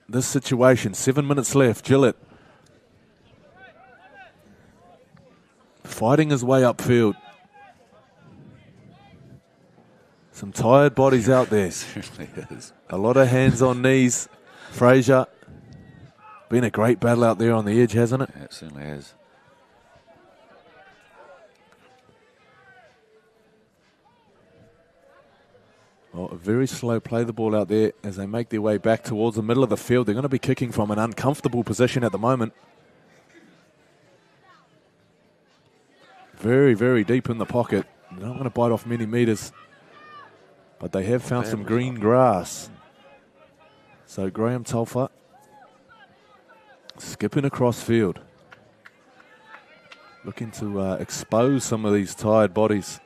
this situation. 7 minutes left. Gillett fighting his way upfield. Some tired bodies out there. A lot of hands on knees. Fraser. Been a great battle out there on the edge, hasn't it? Yeah, it certainly has. Well, a very slow play the ball out there as they make their way back towards the middle of the field. They're going to be kicking from an uncomfortable position at the moment. Very, very deep in the pocket. They're not going to bite off many metres. But they have found some green grass. So Graham Telfer skipping across field. Looking to expose some of these tired bodies.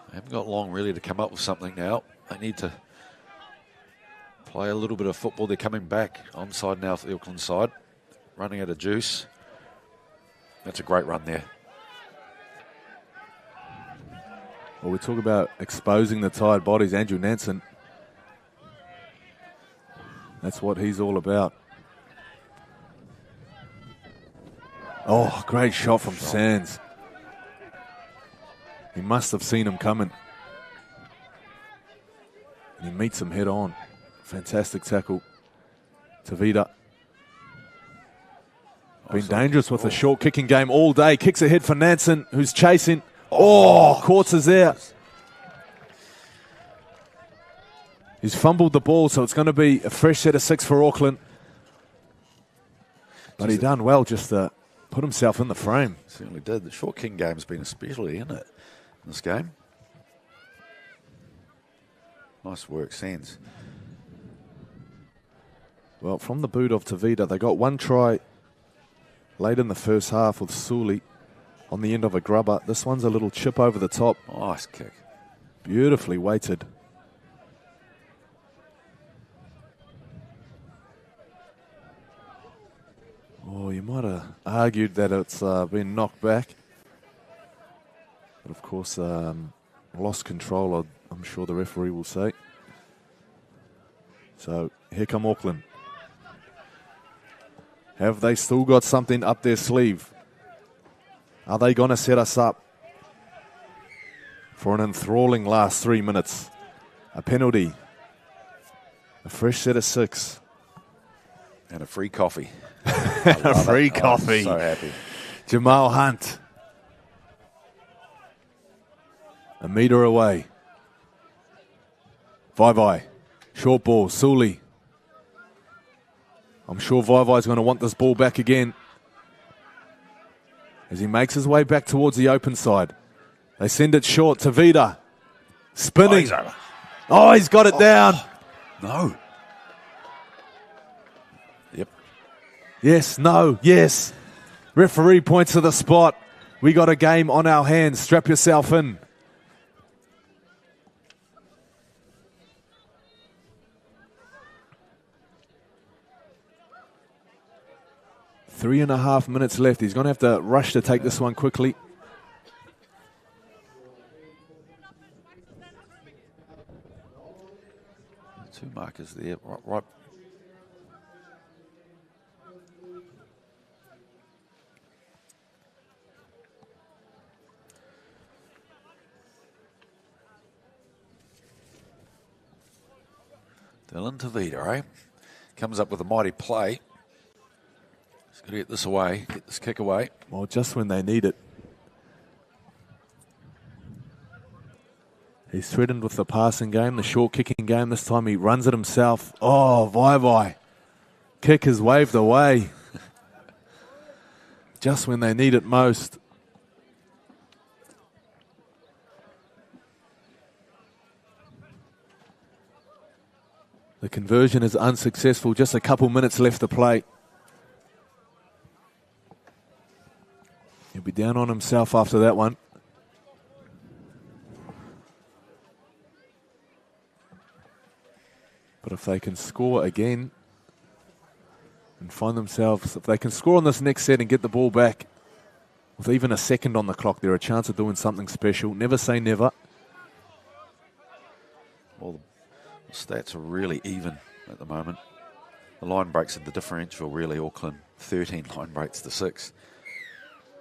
They haven't got long really to come up with something now. They need to play a little bit of football. They're coming back onside now for the Auckland side. Running out of juice. That's a great run there. Well, we talk about exposing the tired bodies. Andrew Nansen. That's what he's all about. Oh, great shot from Sands. He must have seen him coming. And he meets him head on. Fantastic tackle. Tavita. Been dangerous with a short kicking game all day. Kicks ahead for Nansen, who's chasing. Oh, Courts is there. He's fumbled the ball, so it's going to be a fresh set of 6 for Auckland. But he done well just to put himself in the frame. Certainly did. The short king game's been especially in it in this game. Nice work, Sands. Well, from the boot of Tavita, they got 1 try late in the first half with Suli on the end of a grubber. This one's a little chip over the top. Nice kick. Beautifully weighted. Oh, you might have argued that it's been knocked back. But of course, lost control, I'm sure the referee will say. So here come Auckland. Have they still got something up their sleeve? Are they going to set us up for an enthralling last 3 minutes? A penalty. A fresh set of 6. And a free coffee. A free coffee. I'm so happy. Jamal Hunt. A metre away. Vaivai. Short ball. Suli. I'm sure Vaivai's going to want this ball back again. As he makes his way back towards the open side. They send it short to Vida. Spinning. Oh, he's got it down. No. Yep. Yes, no, yes. Referee points to the spot. We got a game on our hands. Strap yourself in. Three and a half minutes left. He's going to have to rush to take this one quickly. Two markers there. Right. Dylan Tavita, eh? Comes up with a mighty play. He's got to get this away, get this kick away. Well, just when they need it. He's threatened with the passing game, the short kicking game. This time he runs it himself. Oh, Vaivai. Kick is waved away. Just when they need it most. The conversion is unsuccessful. Just a couple minutes left to play. He'll be down on himself after that one. But if they can score again and find themselves, if they can score on this next set and get the ball back with even a second on the clock, they're a chance of doing something special. Never say never. Well, the stats are really even at the moment. The line breaks at the differential, really. Auckland 13 line breaks to 6.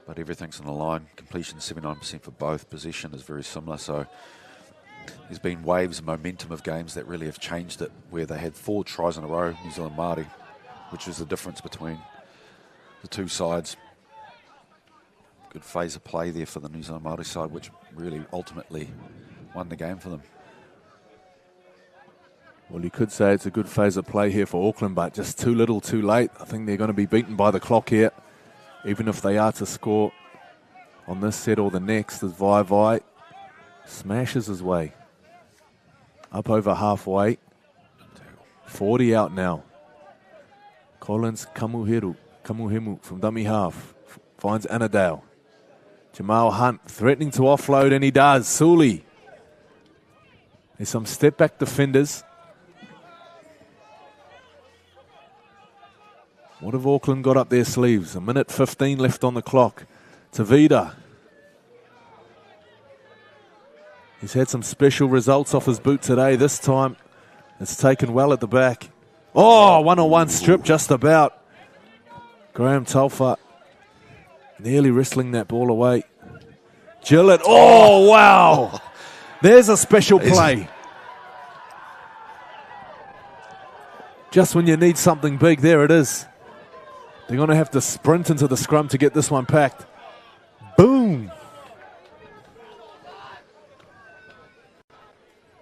But everything's on the line. Completion 79% for both. Possession is very similar. So there's been waves of momentum of games that really have changed it, where they had 4 tries in a row, New Zealand Māori, which was the difference between the two sides. Good phase of play there for the New Zealand Māori side, which really ultimately won the game for them. Well, you could say it's a good phase of play here for Auckland, but just too little, too late. I think they're going to be beaten by the clock here, even if they are to score on this set or the next, as Vaivai smashes his way up over halfway. 40 out now. Collins Kamuhemu from dummy half finds Annadale. Jamal Hunt threatening to offload, and he does. Suli. There's some step back defenders. What have Auckland got up their sleeves? A minute 15 left on the clock. Tavita. He's had some special results off his boot today. This time, it's taken well at the back. Oh, one-on-one strip just about. Graham Telfer nearly wrestling that ball away. Gillett. Oh, wow. There's a special play. Just when you need something big, there it is. They're going to have to sprint into the scrum to get this one packed. Boom.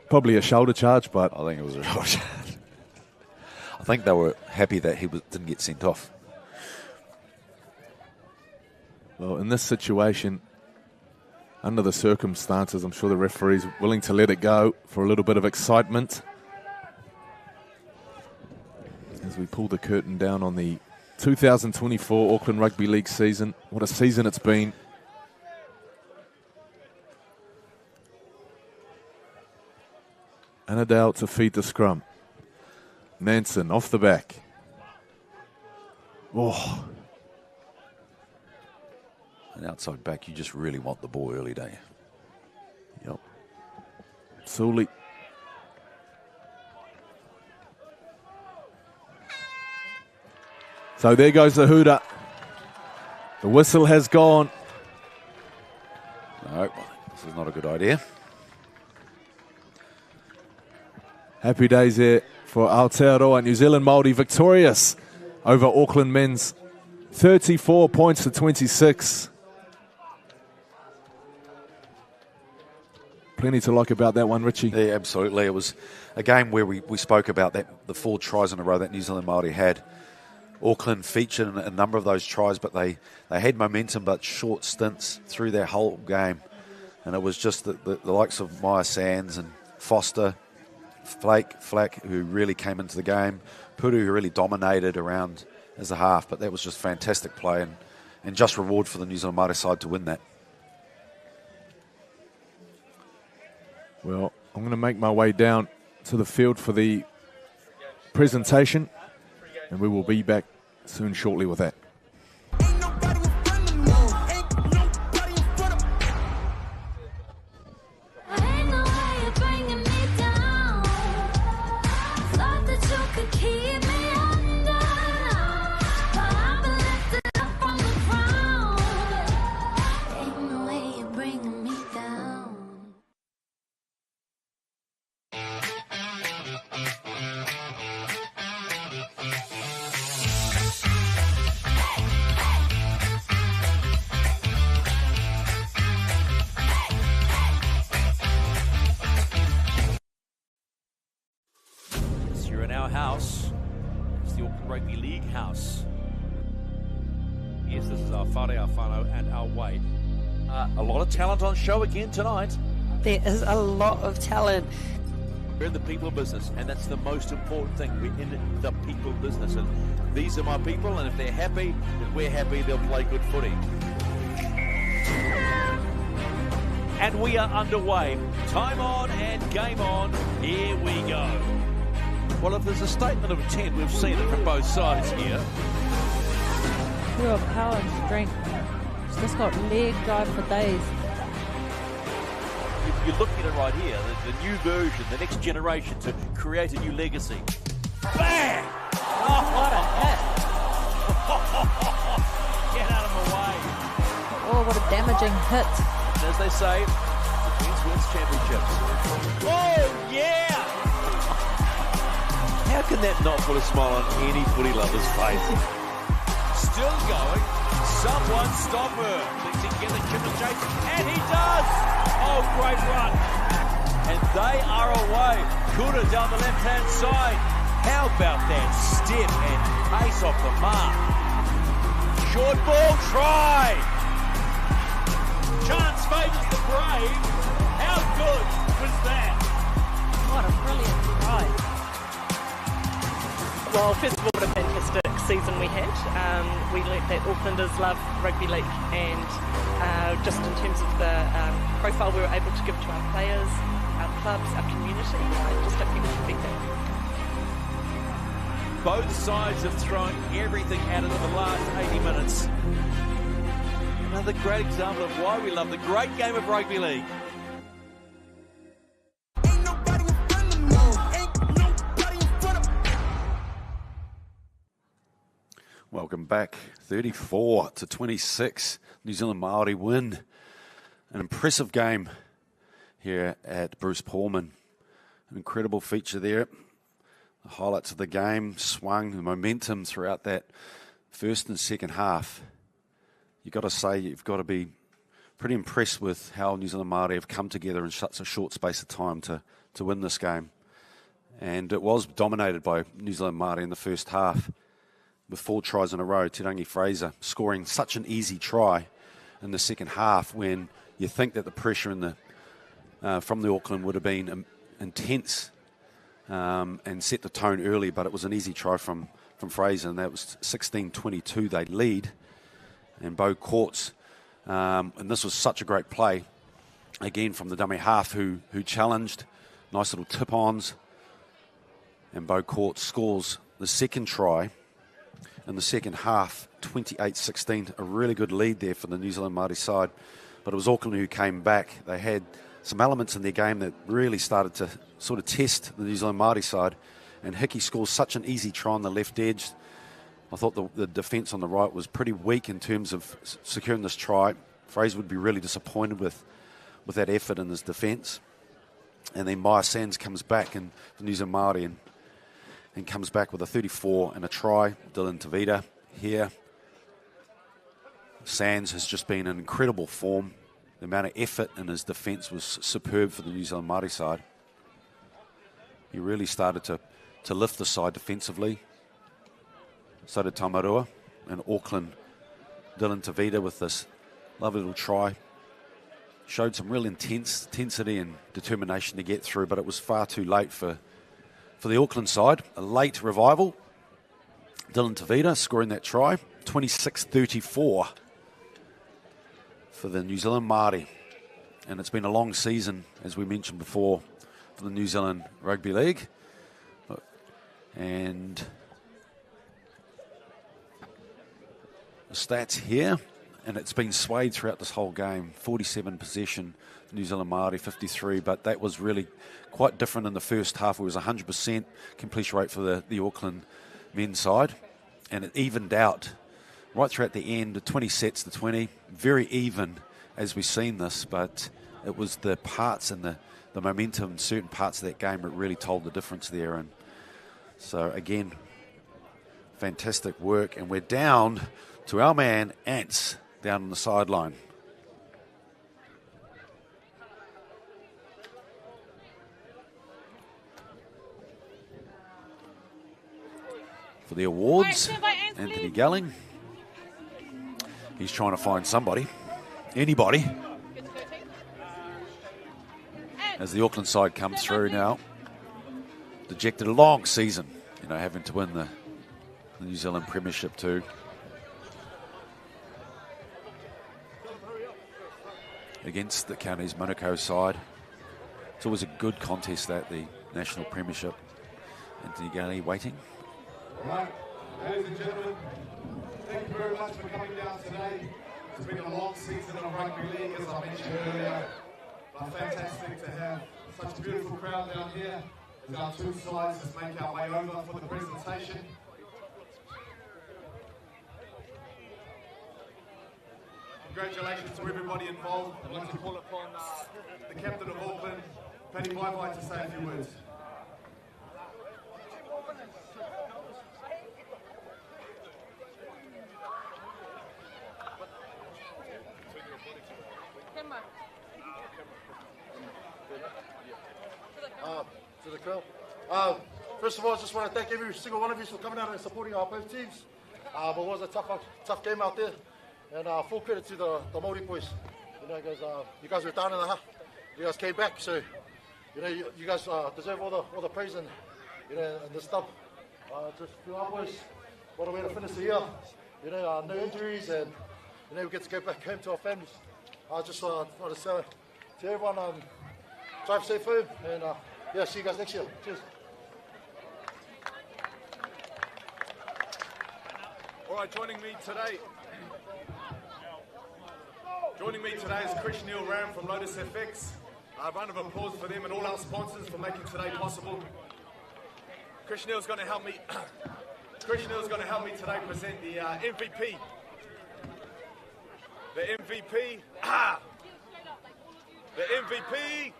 Probably a shoulder charge, but I think it was a shoulder charge. I think they were happy that didn't get sent off. well, in this situation, under the circumstances, I'm sure the referee's willing to let it go for a little bit of excitement. As we pull the curtain down on the 2024 Auckland Rugby League season. What a season it's been. Annandale to feed the scrum. Nansen off the back. Oh. An outside back, you just really want the ball early, don't you? Yep. Sully. So there goes the hooter. The whistle has gone. No, this is not a good idea. Happy days there for Aotearoa. New Zealand Māori victorious over Auckland men's 34 points to 26. Plenty to like about that one, Richie. Yeah, absolutely. It was a game where we spoke about that, the 4 tries in a row that New Zealand Māori had. Auckland featured in a number of those tries, but they had momentum, but short stints through their whole game. And it was just the likes of Maya Sands and Foster, Flack, who really came into the game. Puru, who really dominated around as a half, but that was just fantastic play and just reward for the New Zealand Māori side to win that. Well, I'm going to make my way down to the field for the presentation, and we will be back soon shortly with that. Ain't no way you're bringing me down. Thought that you could keep me under, but I've been lifted up from the ground. Ain't no way you're bringing me down. Yes, you're in our house. It's the Auckland Rugby League house. Yes, this is our whare, our whānau, and our way. A lot of talent on show again tonight. There is a lot of talent. We're in the people business, and that's the most important thing. We're in the people business, and these are my people, and if they're happy, then we're happy, they'll play good footy. And we are underway. Time on and game on. Here we go. Well, if there's a statement of intent, we've seen it from both sides here. Pure power and strength. She's just got leg drive for days. You're looking at it right here, the new version, the next generation to create a new legacy. Bang! Oh, What a hit. Get out of my way. Oh, what a damaging hit. And as they say, defense wins championships. Oh, yeah! How can that not put a smile on any footy lover's face? Still going. Someone stop her. Let's get the Kim and Chase. And he does! Oh, great run. And they are away. Kura down the left-hand side. How about that step and pace off the mark? Short ball, try. Chance favours the brave. How good was that? What a brilliant try. Well, first of all, what a fantastic season we had. We learnt that Aucklanders love rugby league, and just in terms of the profile we were able to give to our players, our clubs, our community, I just don't think we can beat that. Both sides have thrown everything at it in the last 80 minutes. Another great example of why we love the great game of rugby league. Welcome back. 34 to 26. New Zealand Māori win. An impressive game here at Bruce Pulman. An incredible feature there. The highlights of the game swung the momentum throughout that first and second half. You've got to say, you've got to be pretty impressed with how New Zealand Māori have come together in such a short space of time to to win this game. And it was dominated by New Zealand Māori in the first half, with 4 tries in a row. Te Rangi Fraser scoring such an easy try in the second half, when you think that the pressure in the from the Auckland would have been intense and set the tone early, but it was an easy try from Fraser, and that was 16-22 they lead. And Beau Courts, and this was such a great play, again from the dummy half who challenged, nice little tip-ons, and Beau Courts scores the second try in the second half, 28-16, a really good lead there for the New Zealand Māori side. But it was Auckland who came back. They had some elements in their game that really started to sort of test the New Zealand Māori side, and Hickey scores such an easy try on the left edge. I thought the defence on the right was pretty weak in terms of securing this try. Fraser would be really disappointed with that effort in his defence. And then Maya Sands comes back in for New Zealand Māori and comes back with a 34 and a try. Dylan Tavita here. Sands has just been in incredible form. The amount of effort in his defence was superb for the New Zealand Māori side. He really started to lift the side defensively. So did Tamarua, and Auckland, Dylan Tavita with this lovely little try. Showed some real intensity and determination to get through, but it was far too late for the Auckland side. A late revival. Dylan Tavita scoring that try, 26-34 for the New Zealand Māori. And it's been a long season, as we mentioned before, for the New Zealand Rugby League. And the stats here, and it's been swayed throughout this whole game. 47 possession, New Zealand Māori 53, but that was really quite different in the first half. It was 100% completion rate for the Auckland men's side, and it evened out right throughout the end, 20 sets to 20. Very even as we've seen this, but it was the parts and the momentum in certain parts of that game that really told the difference there. And so again, fantastic work, and we're down to our man Ants down on the sideline. For the awards, Anthony Gelling. He's trying to find somebody, anybody, as the Auckland side comes through now. Dejected a long season, having to win the New Zealand Premiership too. Against the county's Monaco side. It's always a good contest at the National Premiership. Anthony Galley waiting. Right, ladies and gentlemen, thank you very much for coming down today. It's been a long season of rugby league, as I mentioned earlier. But fantastic to have such a beautiful crowd down here as our two sides just make our way over for the presentation. Congratulations to everybody involved. I'd like to call upon the captain of Auckland, Paddy Bye-Bye, to say a few words. To the crowd. First of all, I just want to thank every single one of you for coming out and supporting our both teams. It was a tough game out there, and full credit to the Māori boys. You guys were down in the half. You guys came back, so you guys deserve all the praise and the stuff. Just to our boys, what a way to finish the year. No injuries, and we get to go back home to our families. I just want to say to everyone, drive safe home, and see you guys next year. Cheers. All right, joining me today is Chris Neil Ram from Lotus FX. A round of applause for them and all our sponsors for making today possible. Chris Neil's going to help me. Today present the MVP. The MVP. The MVP.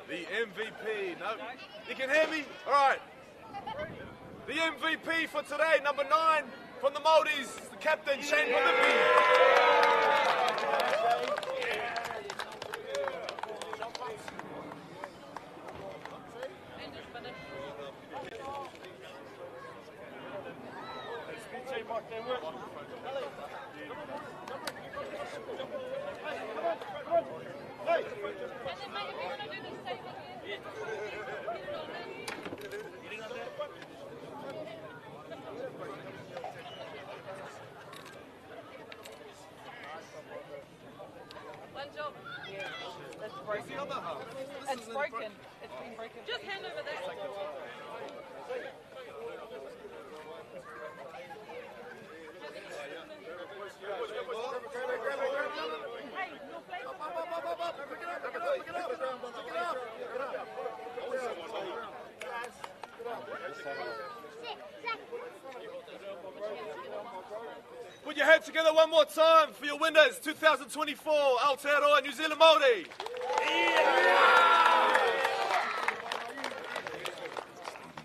The MVP. No, you can hear me? All right. The MVP for today, number 9 from the Māoris, the captain, Shane Pulman. One job. Yeah, that's broken. It's broken. It's been broken. Just hand over that. Put your hands together one more time for your winners, 2024 Aotearoa New Zealand Māori.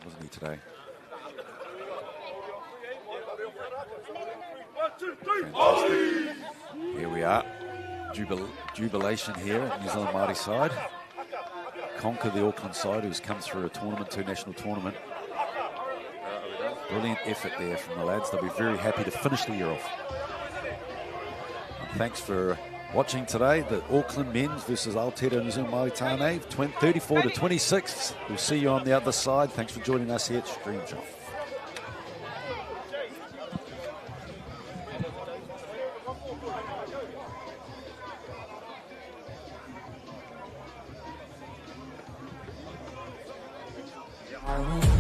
Wasn't he today? Fantastic. Here we are. Jubilation here at New Zealand Māori side. Conquer the Auckland side who's come through a tournament, 2 national tournament. Brilliant effort there from the lads. They'll be very happy to finish the year off. And thanks for watching today. The Auckland men's versus Aotearoa New Zealand Māori Taane, 34-26. We'll see you on the other side. Thanks for joining us here at Stream Shop. I